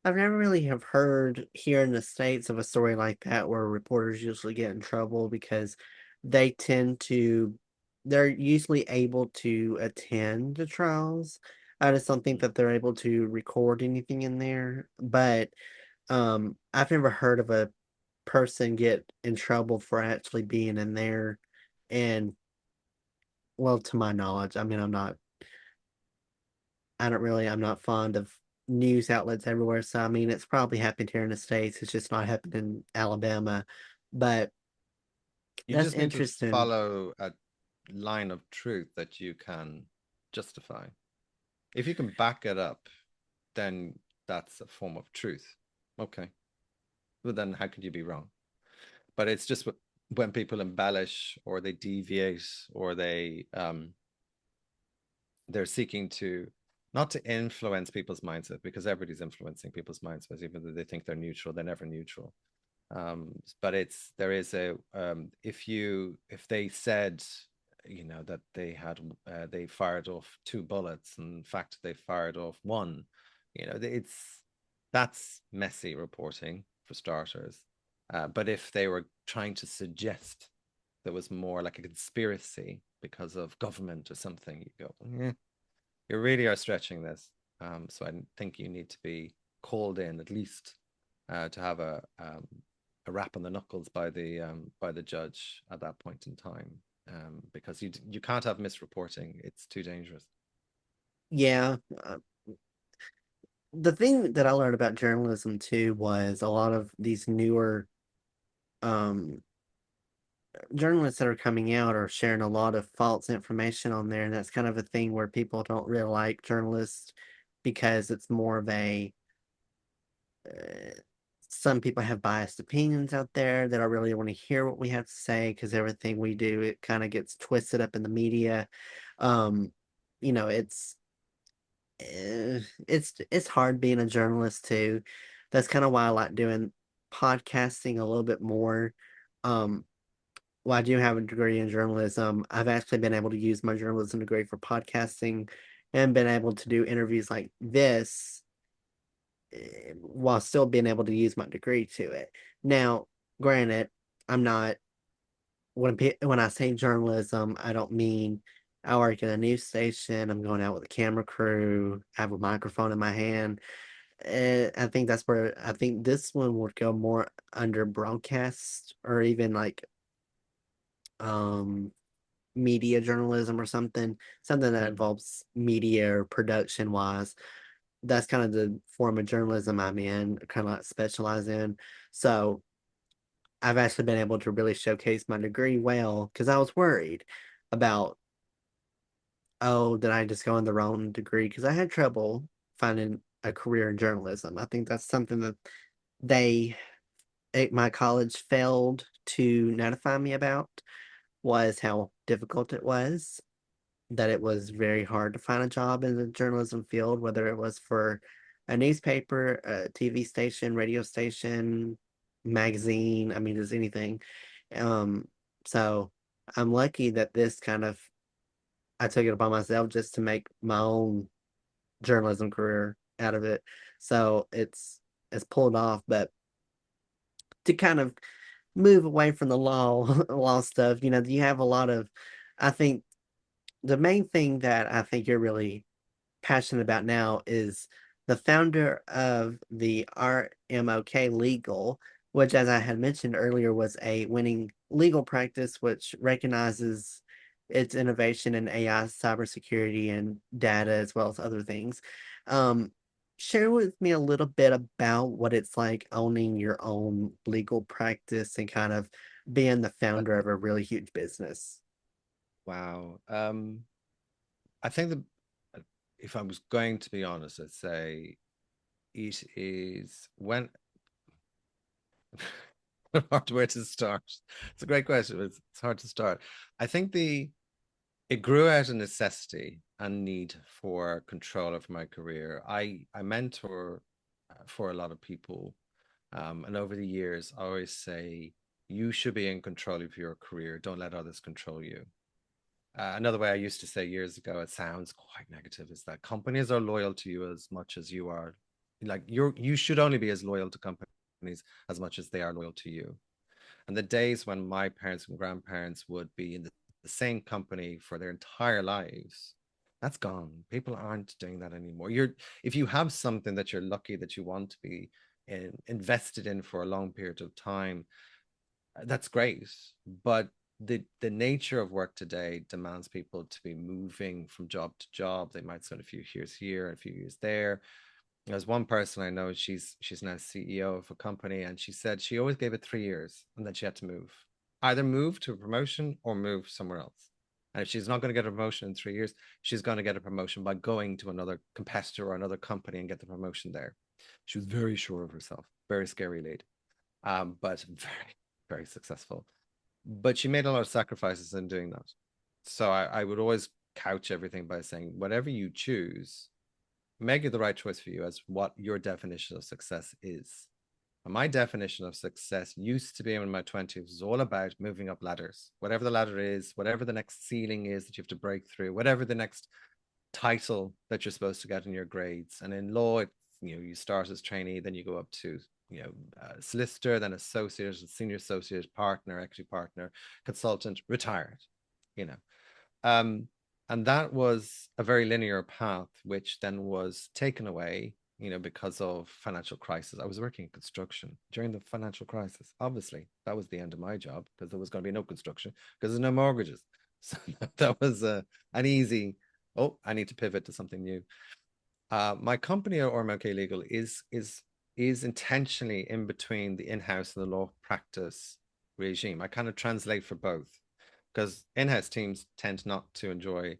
I've never really have heard here in the States of a story like that where reporters usually get in trouble because they tend to, they're usually able to attend the trials. I just don't think Mm. that they're able to record anything in there. But I've never heard of a person get in trouble for actually being in there. And well, to my knowledge, I mean, I'm not fond of news outlets everywhere. So, I mean, it's probably happened here in the States. It's just not happened in Alabama. But You that's just need to interesting. follow a line of truth that you can justify. If you can back it up, then that's a form of truth. Okay. Well, then how could you be wrong? But it's just when people embellish or they deviate or they're seeking to, not to influence people's mindset, because everybody's influencing people's mindsets, even though they think they're neutral, they're never neutral. But there is if they said that they fired off two bullets, and in fact they fired off one, that's messy reporting for starters. But if they were trying to suggest there was more like a conspiracy because of government or something, you go, you really are stretching this. So I think you need to be called in at least to have a rap on the knuckles by the judge at that point in time, because you can't have misreporting. It's too dangerous. Yeah. The thing that I learned about journalism too was a lot of these newer um, journalists that are coming out are sharing a lot of false information on there. And that's kind of a thing where people don't really like journalists because it's more of a uh, some people have biased opinions out there that I really want to hear what we have to say because everything we do, it kind of gets twisted up in the media. Um, you know, it's hard being a journalist too. That's kind of why I like doing podcasting a little bit more. Um, well, I do have a degree in journalism. I've actually been able to use my journalism degree for podcasting and been able to do interviews like this while still being able to use my degree to it. Now, granted, I'm not when I say journalism, I don't mean I work at a news station. I'm going out with a camera crew. I have a microphone in my hand. I think that's where I think this one would go more under broadcast or even like um media journalism or something that involves media or production wise. That's kind of the form of journalism I'm in, kind of like specialize in. So I've actually been able to really showcase my degree well because I was worried about, oh, did I just go in the wrong degree? Because I had trouble finding a career in journalism. I think that's something that they, my college failed to notify me about was how difficult it was, that it was very hard to find a job in the journalism field, whether it was for a newspaper, a TV station, radio station, magazine. I mean, just anything. Um, so I'm lucky that this kind of I took it upon myself just to make my own journalism career out of it. So it's pulled off, but to kind of move away from the law law stuff, you have a lot of I think the main thing that I think you're really passionate about now is the founder of the RMOK Legal, which, as I had mentioned earlier, was a winning legal practice which recognizes its innovation in AI, cybersecurity, and data, as well as other things. Um, Share with me a little bit about what it's like owning your own legal practice and kind of being the But founder of a really huge business. wow. I think that if I was going to be honest, I'd say it is when hard where to start. It's a great question. It's hard to start. I think it grew out of necessity and need for control of my career. I mentor for a lot of people, and over the years, I always say you should be in control of your career. Don't let others control you. Another way I used to say years ago, it sounds quite negative, is that companies are loyal to you as much as you are. Like you should only be as loyal to companies as much as they are loyal to you. And the days when my parents and grandparents would be in the same company for their entire lives, that's gone. People aren't doing that anymore. If you have something that you're lucky that you want to be invested in for a long period of time, that's great. But the nature of work today demands people to be moving from job to job. They might spend a few years here and a few years there. There's one person I know, she's now CEO of a company, and she said she always gave it 3 years and then she had to move. Either move to a promotion or move somewhere else. And if she's not going to get a promotion in 3 years, she's going to get a promotion by going to another competitor or another company and get the promotion there. She was very sure of herself, very scary lady, but very, very successful. But she made a lot of sacrifices in doing that. So I would always couch everything by saying, whatever you choose, make it the right choice for you as what your definition of success is. And my definition of success used to be in my 20s was all about moving up ladders, whatever the ladder is, whatever the next ceiling is that you have to break through, whatever the next title that you're supposed to get in your grades. And in law, you start as trainee, then you go up to solicitor, then associate, senior associate, partner, equity partner, consultant, retired. You know, um, and that was a very linear path, which then was taken away, because of financial crisis. I was working in construction during the financial crisis. Obviously, that was the end of my job because there was going to be no construction because there's no mortgages. So that was an easy, oh, I need to pivot to something new. My company at RMOK Legal is intentionally in between the in-house and the law practice regime. I kind of translate for both because in-house teams tend not to enjoy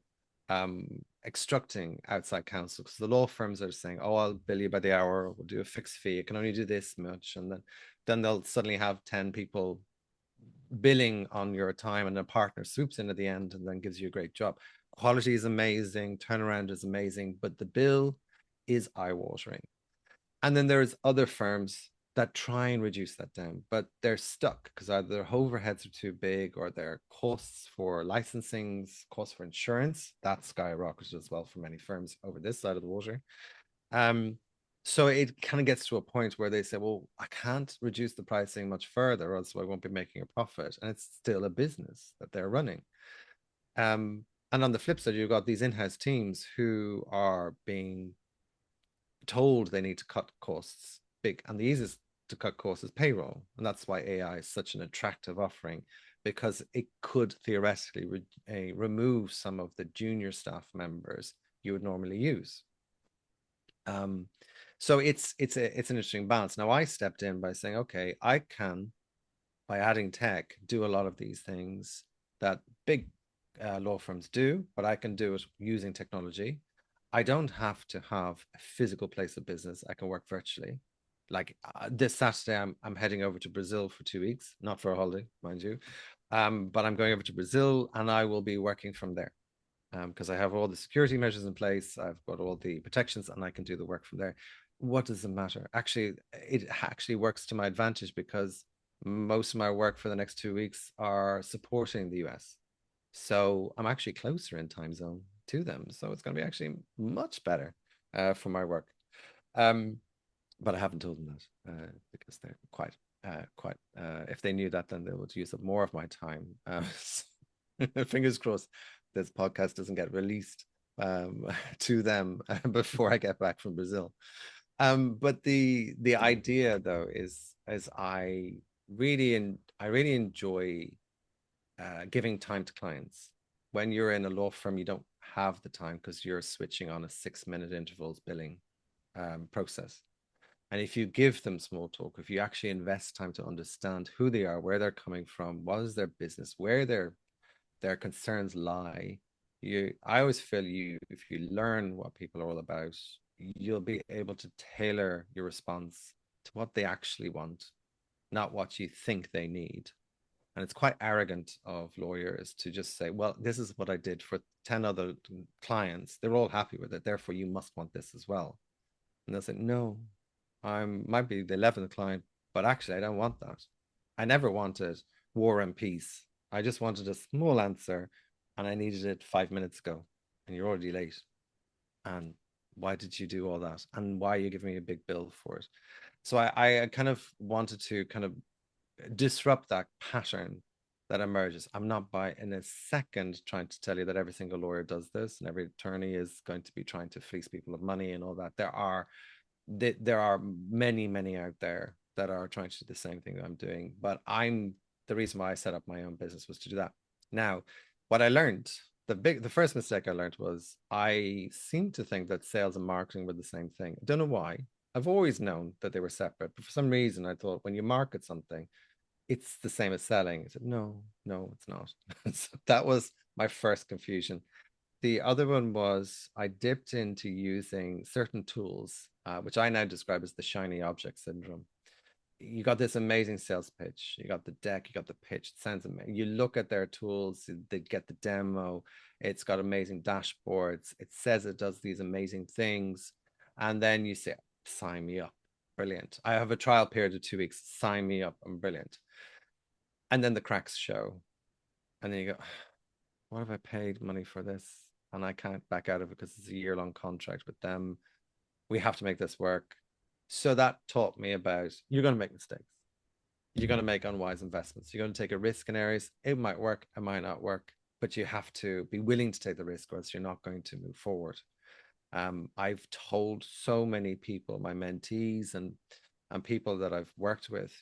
extracting outside counsel, because the law firms are saying, oh, I'll bill you by the hour, we'll do a fixed fee, it can only do this much. And then they'll suddenly have 10 people billing on your time, and a partner swoops in at the end and then gives you a great job. Quality is amazing, turnaround is amazing, but the bill is eye-watering. And then there's other firms that try and reduce that down, but they're stuck because either their overheads are too big, or their costs for licensing, costs for insurance, that skyrocketed as well for many firms over this side of the water. So it kind of gets to a point where they say, well, I can't reduce the pricing much further, or else I won't be making a profit. And it's still a business that they're running. And on the flip side, you've got these in-house teams who are being told they need to cut costs big. And the easiest to cut costs is payroll. And that's why AI is such an attractive offering, because it could theoretically remove some of the junior staff members you would normally use. So it's an interesting balance. Now I stepped in by saying, okay, I can, by adding tech, do a lot of these things that big law firms do, but I can do it using technology. I don't have to have a physical place of business. I can work virtually. Like this Saturday, I'm heading over to Brazil for 2 weeks, not for a holiday, mind you, but I'm going over to Brazil, and I will be working from there because I have all the security measures in place. I've got all the protections, and I can do the work from there. What does it matter? Actually, it actually works to my advantage, because most of my work for the next 2 weeks are supporting the US. So I'm actually closer in time zone to them. So it's going to be actually much better for my work. But I haven't told them that because they're quite, if they knew that, then they would use up more of my time. Fingers crossed this podcast doesn't get released to them before I get back from Brazil. But the idea though is I really enjoy giving time to clients. When you're in a law firm, you don't have the time because you're switching on a 6-minute intervals billing process. And if you give them small talk, if you actually invest time to understand who they are, where they're coming from, what is their business, where their concerns lie, I always feel if you learn what people are all about, you'll be able to tailor your response to what they actually want, not what you think they need. And it's quite arrogant of lawyers to just say, well, this is what I did for 10 other clients. They're all happy with it. Therefore, you must want this as well. And they'll say, no, I might be the 11th client, but actually, I don't want that. I never wanted war and peace. I just wanted a small answer, and I needed it 5 minutes ago, and you're already late. And why did you do all that? And why are you giving me a big bill for it? So I kind of wanted to kind of disrupt that pattern that emerges. I'm not by in a second trying to tell you that every single lawyer does this and every attorney is going to be trying to fleece people of money and all that. There are many out there that are trying to do the same thing that I'm doing. But the reason why I set up my own business was to do that. Now, what I learned, the first mistake I learned was I seemed to think that sales and marketing were the same thing. I don't know why. I've always known that they were separate, but for some reason I thought when you market something, it's the same as selling. I said, no, it's not. So that was my first confusion. The other one was I dipped into using certain tools, which I now describe as the shiny object syndrome. You got this amazing sales pitch, you got the deck, you got the pitch. It sounds amazing. You look at their tools, they get the demo, it's got amazing dashboards, it says it does these amazing things. And then you say, sign me up. Brilliant. I have a trial period of 2 weeks. Sign me up. I'm brilliant. And then the cracks show. And then you go, what have I paid money for this? And I can't back out of it because it's a year-long contract with them. We have to make this work. So that taught me about you're going to make mistakes. You're going to make unwise investments. You're going to take a risk in areas. It might work, it might not work, but you have to be willing to take the risk, or else you're not going to move forward. I've told so many people, my mentees and people that I've worked with,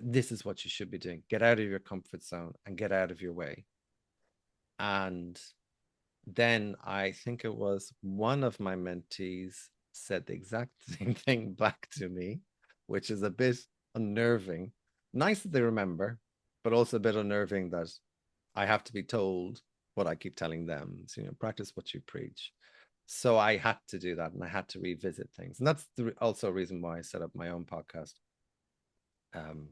this is what you should be doing. Get out of your comfort zone and get out of your way. And then I think it was one of my mentees said the exact same thing back to me, which is a bit unnerving. Nice that they remember, but also a bit unnerving that I have to be told what I keep telling them. So, practice what you preach. So I had to do that, and I had to revisit things, and that's also a reason why I set up my own podcast, um,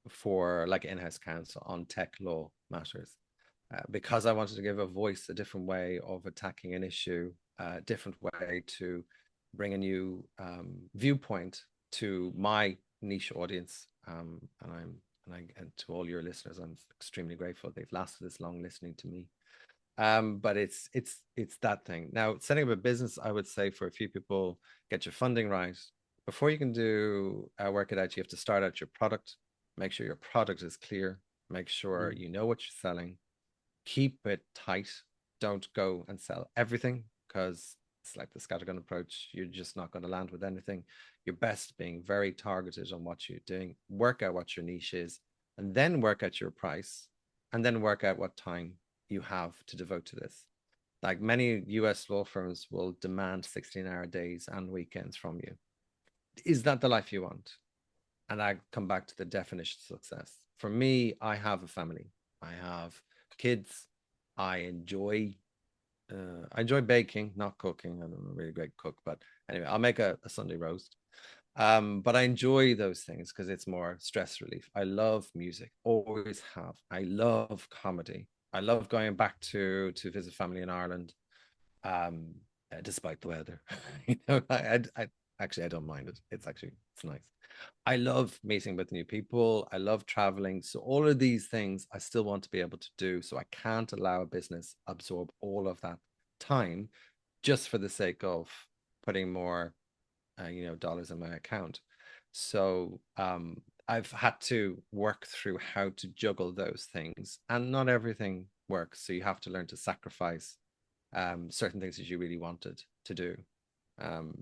for like in-house counsel on tech law matters, because I wanted to give a voice, a different way of attacking an issue, a different way to bring a new viewpoint to my niche audience. And to all your listeners, I'm extremely grateful they've lasted this long listening to me. But it's that thing. Now, setting up a business, I would say for a few people, get your funding right. Before you can do work it out, you have to start out your product, make sure your product is clear, make sure Mm. you know what you're selling, keep it tight. Don't go and sell everything, because it's like the scattergun approach. You're just not going to land with anything. You're best being very targeted on what you're doing, work out what your niche is, and then work out your price, and then work out what time you have to devote to this. Like many US law firms will demand 16-hour days and weekends from you. Is that the life you want? And I come back to the definition of success. For me, I have a family. I have kids. I enjoy I enjoy baking, not cooking. I'm a really great cook, but anyway, I'll make a Sunday roast. But I enjoy those things because it's more stress relief. I love music, always have. I love comedy. I love going back to visit family in Ireland, um, despite the weather. I actually I don't mind it. It's nice. I love meeting with new people. I love traveling. So all of these things I still want to be able to do. So I can't allow a business absorb all of that time just for the sake of putting more, dollars in my account. So I've had to work through how to juggle those things, and not everything works. So you have to learn to sacrifice certain things that you really wanted to do.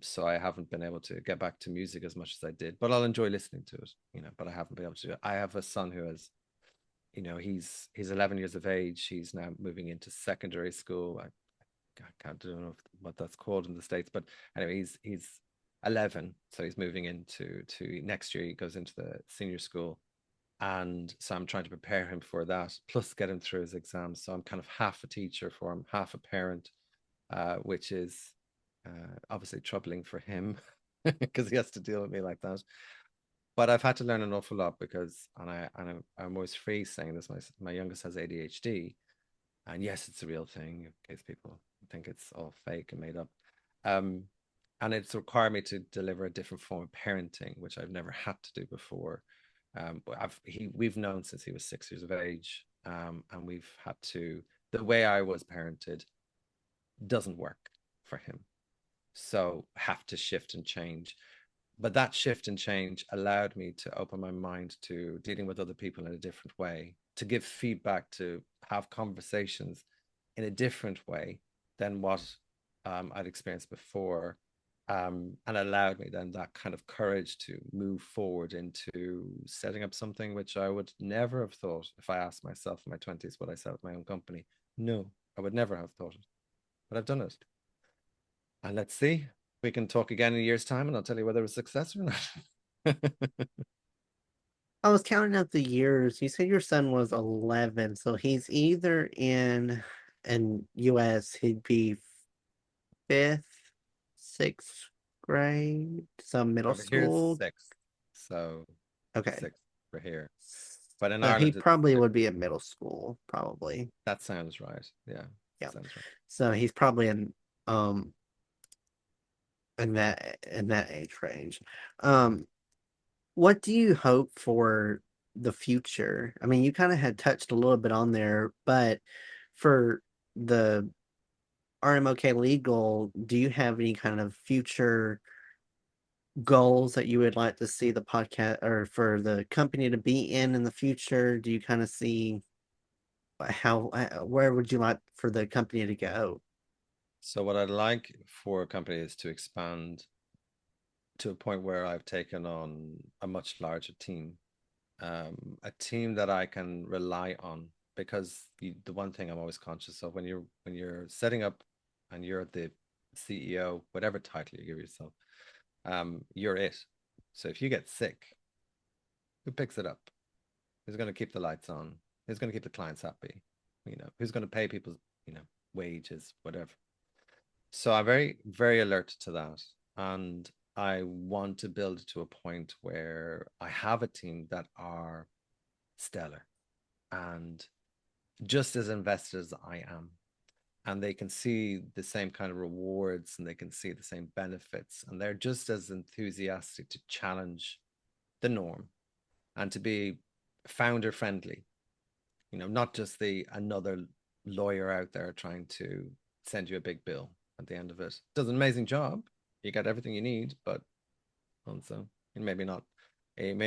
So I haven't been able to get back to music as much as I did, but I'll enjoy listening to it, but I haven't been able to do it. I have a son who has, he's 11 years of age. He's now moving into secondary school. I can't do know what that's called in the States, but anyway, he's 11, so he's moving into to next year. He goes into the senior school, and so I'm trying to prepare him for that, plus get him through his exams. So I'm kind of half a teacher for him, half a parent, which is obviously troubling for him because he has to deal with me like that. But I've had to learn an awful lot because, I'm always free saying this. My youngest has ADHD, and yes, it's a real thing in case people think it's all fake and made up. Um, and it's required me to deliver a different form of parenting, which I've never had to do before. We've known since he was 6 years of age, and we've had to. The way I was parented doesn't work for him, so have to shift and change. But that shift and change allowed me to open my mind to dealing with other people in a different way, to give feedback, to have conversations in a different way than what I'd experienced before, and allowed me then that kind of courage to move forward into setting up something which I would never have thought. If I asked myself in my 20s would I set up my own company, no, I would never have thought it, but I've done it. And let's see, we can talk again in a year's time and I'll tell you whether it was a success or not. I was counting up the years. You said your son was 11, so he's either in US, he'd be fifth, sixth grade, some middle Over here it's school. six, so Okay. six for here. But in So he Ireland, probably would be in middle school, probably. that sounds right. Yeah, Yeah. sounds right. So he's probably um in that age range. Um, what do you hope for the future? I mean, you kind of had touched a little bit on there, but for the RMOK Legal, do you have any kind of future goals that you would like to see the podcast or for the company to be in the future? Do you kind of see where would you like for the company to go? So what I'd like for a company is to expand to a point where I've taken on a much larger team, a team that I can rely on. Because the one thing I'm always conscious of when you're setting up and you're the CEO, whatever title you give yourself, you're it. So if you get sick, who picks it up? Who's going to keep the lights on? Who's going to keep the clients happy? Who's going to pay people's, wages, whatever. So I'm very, very alert to that. And I want to build it to a point where I have a team that are stellar and just as invested as I am. And they can see the same kind of rewards and they can see the same benefits. And they're just as enthusiastic to challenge the norm and to be founder friendly, not just the another lawyer out there trying to send you a big bill at the end of it. Does an amazing job. You get everything you need, but also you may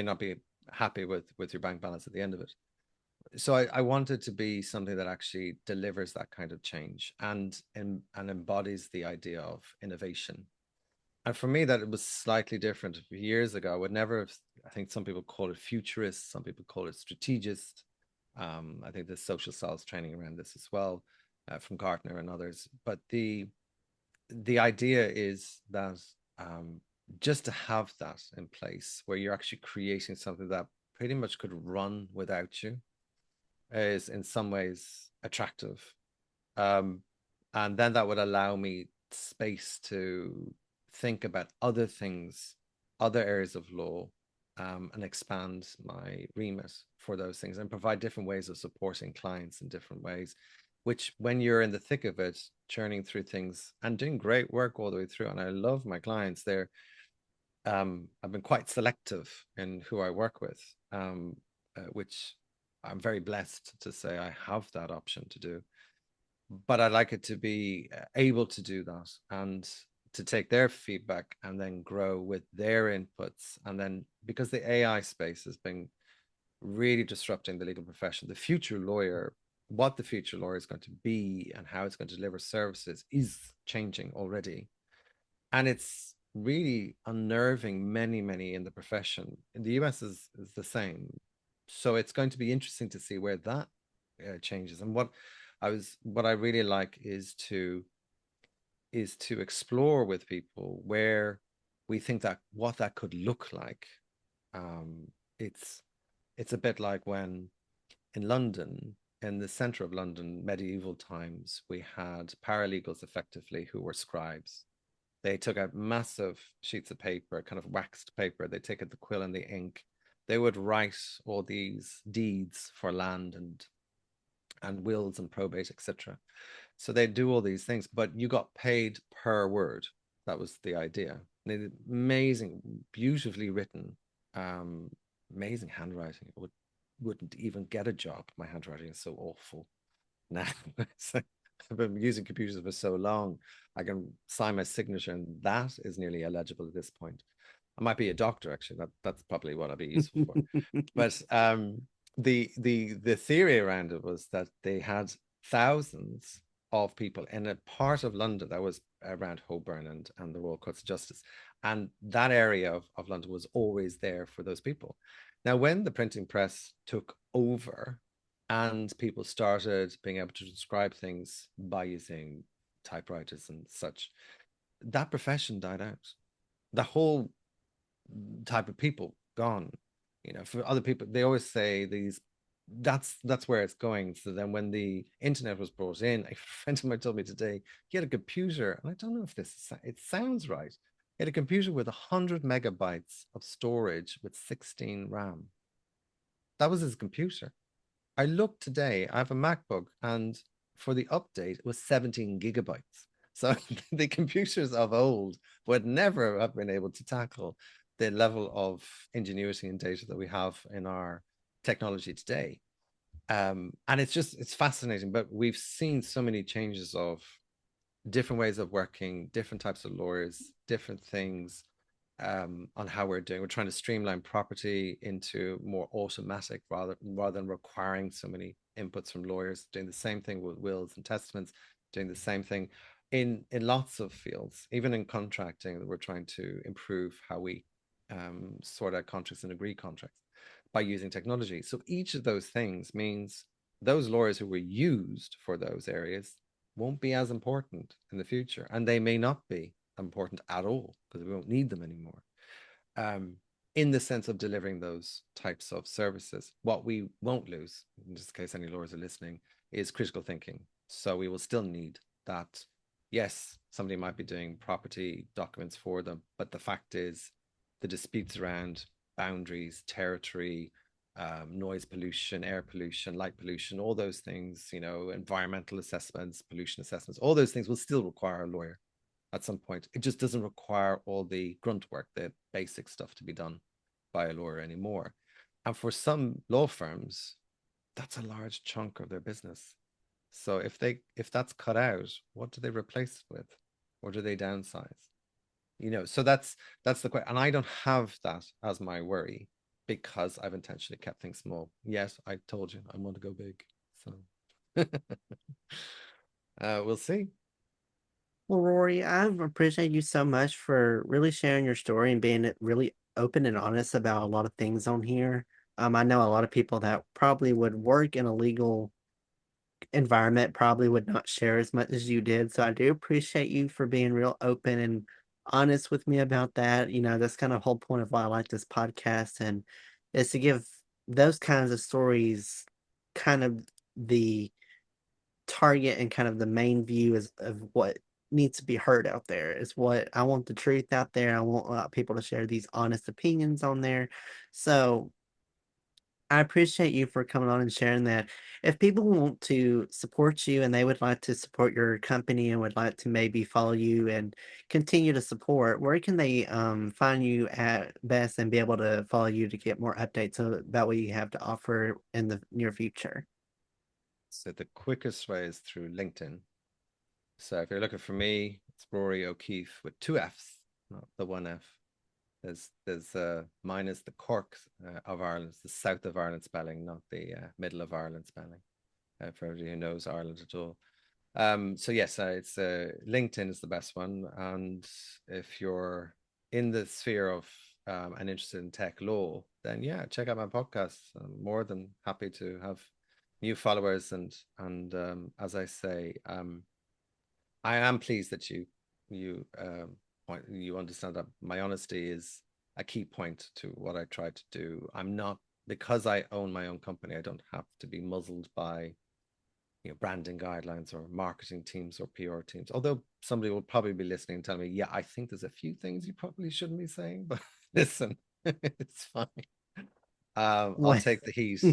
not be happy with your bank balance at the end of it. So I want it to be something that actually delivers that kind of change and embodies the idea of innovation. And for me, that it was slightly different. Years ago, I would never have, I think some people call it futurist, some people call it strategist. I think there's social science training around this as well, from Gartner and others. But the idea is that just to have that in place where you're actually creating something that pretty much could run without you is in some ways attractive. Um, and then that would allow me space to think about other things, other areas of law, and expand my remit for those things and provide different ways of supporting clients in different ways, which when you're in the thick of it, churning through things and doing great work all the way through. And I love my clients. I've been quite selective in who I work with, which I'm very blessed to say I have that option to do. But I like it to be able to do that and to take their feedback and then grow with their inputs. And then because the AI space has been really disrupting the legal profession, the future lawyer, what the future lawyer is going to be and how it's going to deliver services is changing already. And it's really unnerving many in the profession. In the US is the same. So it's going to be interesting to see where that changes. And what I really like is to explore with people where we think that what that could look like. Um, it's it's a bit like when in London, in the center of London, medieval times, we had paralegals effectively who were scribes. They took out massive sheets of paper, kind of waxed paper. They take out the quill and the ink. They would write all these deeds for land and wills and probate, etc. So they do all these things, but you got paid per word. That was the idea. Amazing, beautifully written, um, amazing handwriting. Wouldn't even get a job. My handwriting is so awful now. I've been using computers for so long. I can sign my signature, and that is nearly illegible at this point. I might be a doctor, actually. That's probably what I'd be useful for. But the theory around it was that they had thousands of people in a part of London that was around Holborn and the Royal Courts of Justice. And that area of London was always there for those people. Now, when the printing press took over and people started being able to describe things by using typewriters and such, that profession died out. The whole type of people gone. For other people, they always say these that's where it's going. So then when the internet was brought in, a friend of mine told me today he had a computer, and I don't know if it sounds right. He had a computer with 100 megabytes of storage with 16 RAM. That was his computer. I looked today, I have a MacBook, and for the update, it was 17 gigabytes. So the computers of old would never have been able to tackle the level of ingenuity and data that we have in our technology today. And it's fascinating, but we've seen so many changes of different ways of working, different types of lawyers, different things on how we're doing. We're trying to streamline property into more automatic rather than requiring so many inputs from lawyers, doing the same thing with wills and testaments, doing the same thing in lots of fields, even in contracting. We're trying to improve how we sort out contracts and agree contracts by using technology. So each of those things means those lawyers who were used for those areas won't be as important in the future, and they may not be important at all because we won't need them anymore. In the sense of delivering those types of services, what we won't lose, in just in case any lawyers are listening, is critical thinking. So we will still need that yes, somebody might be doing property documents for them, but the fact is, the disputes around boundaries, territory, noise pollution, air pollution, light pollution, all those things, environmental assessments, pollution assessments, all those things will still require a lawyer at some point. It just doesn't require all the grunt work, the basic stuff to be done by a lawyer anymore. And for some law firms, that's a large chunk of their business. So if that's cut out, what do they replace it with? Or do they downsize? So that's the question. And I don't have that as my worry because I've intentionally kept things small. Yes, I told you I want to go big. So we'll see. Well, Rory, I appreciate you so much for really sharing your story and being really open and honest about a lot of things on here. I know a lot of people that probably would work in a legal environment probably would not share as much as you did. So I do appreciate you for being real open and honest with me about that. That's kind of the whole point of why I like this podcast, and is to give those kinds of stories kind of the target and kind of the main view is of what needs to be heard out there. Is what I want, the truth out there. I want a lot of people to share these honest opinions on there. So I appreciate you for coming on and sharing that. If people want to support you and they would like to support your company and would like to maybe follow you and continue to support, where can they find you at best and be able to follow you to get more updates about what you have to offer in the near future? So the quickest way is through LinkedIn. So if you're looking for me, it's Rory O'Keeffe with two F's, not the one F. There's mine is the Cork of Ireland, it's the south of Ireland spelling, not the middle of Ireland spelling. For everybody who knows Ireland at all. So yes, it's LinkedIn is the best one, and if you're in the sphere of and interested in tech law, then yeah, check out my podcast. I'm more than happy to have new followers, and as I say, I am pleased that you understand that my honesty is a key point to what I try to do. I'm not, because I own my own company, I don't have to be muzzled by branding guidelines or marketing teams or PR teams. Although somebody will probably be listening and tell me, yeah, I think there's a few things you probably shouldn't be saying, but listen, it's fine. I'll Well, take the heat.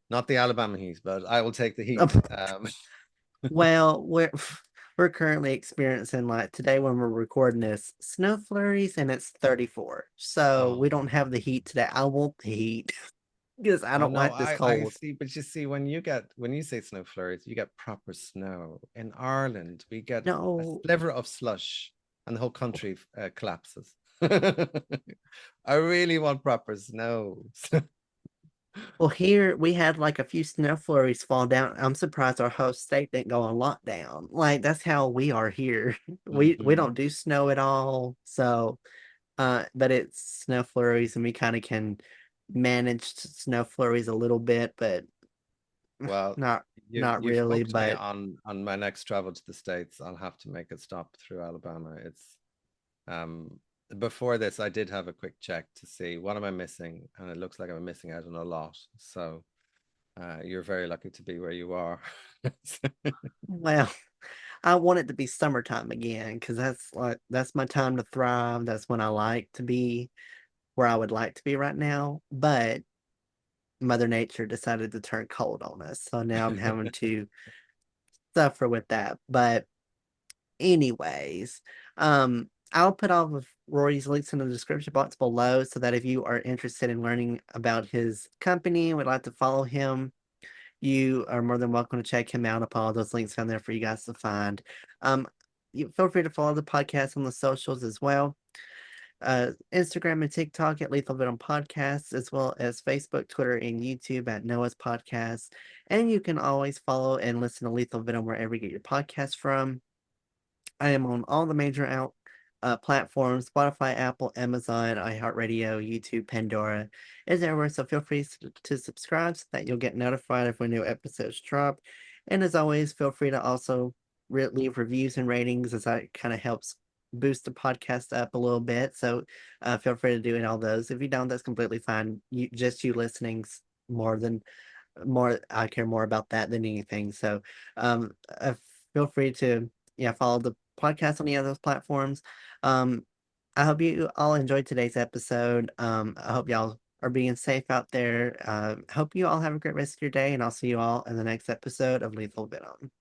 Not the Alabama heat, but I will take the heat. well, we're currently experiencing, like today when we're recording this, snow flurries and it's 34. So Oh, we don't have the heat today. I want the heat because I oh don't no, like this I cold. see, but you see, when you say snow flurries, you get proper snow. In Ireland, we get a No. sliver of slush, and the whole country collapses. I really want proper snow. Well, here we had like a few snow flurries fall down. I'm surprised our host state didn't go on lockdown. Like that's how we are here. We Mhm. don't do snow at all. So but it's snow flurries and we kind of can manage snow flurries a little bit, but Well, not not you've really. hooked me But on my next travel to the States. I'll have to make a stop through Alabama. It's um before this, I did have a quick check to see what am I missing, and it looks like I'm missing out on a lot. So you're very lucky to be where you are. well, I want it to be summertime again because that's my time to thrive. That's when I like to be where I would like to be right now. But Mother Nature decided to turn cold on us. So now I'm having to suffer with that. But anyways, I'll put all of Rory's links in the description box below so that if you are interested in learning about his company and would like to follow him, you are more than welcome to check him out. I'll put all those links down there for you guys to find. You feel free to follow the podcast on the socials as well. Instagram and TikTok at Lethal Venom Podcasts, as well as Facebook, Twitter, and YouTube at Noah's Podcast. And you can always follow and listen to Lethal Venom wherever you get your podcasts from. I am on all the major platforms: Spotify, Apple, Amazon, iHeartRadio, YouTube, Pandora is everywhere. So feel free to subscribe so that you'll get notified of when new episodes drop. And as always, feel free to also leave reviews and ratings as that kind of helps boost the podcast up a little bit. So feel free to do it all those. If you don't, that's completely fine. You listening's more than more. I care more about that than anything. So um, uh, feel free to yeah, follow the podcast on the other platforms. Um, I hope you all enjoyed today's episode. I hope y'all are being safe out there. Hope you all have a great rest of your day, and I'll see you all in the next episode of Lethal Venom.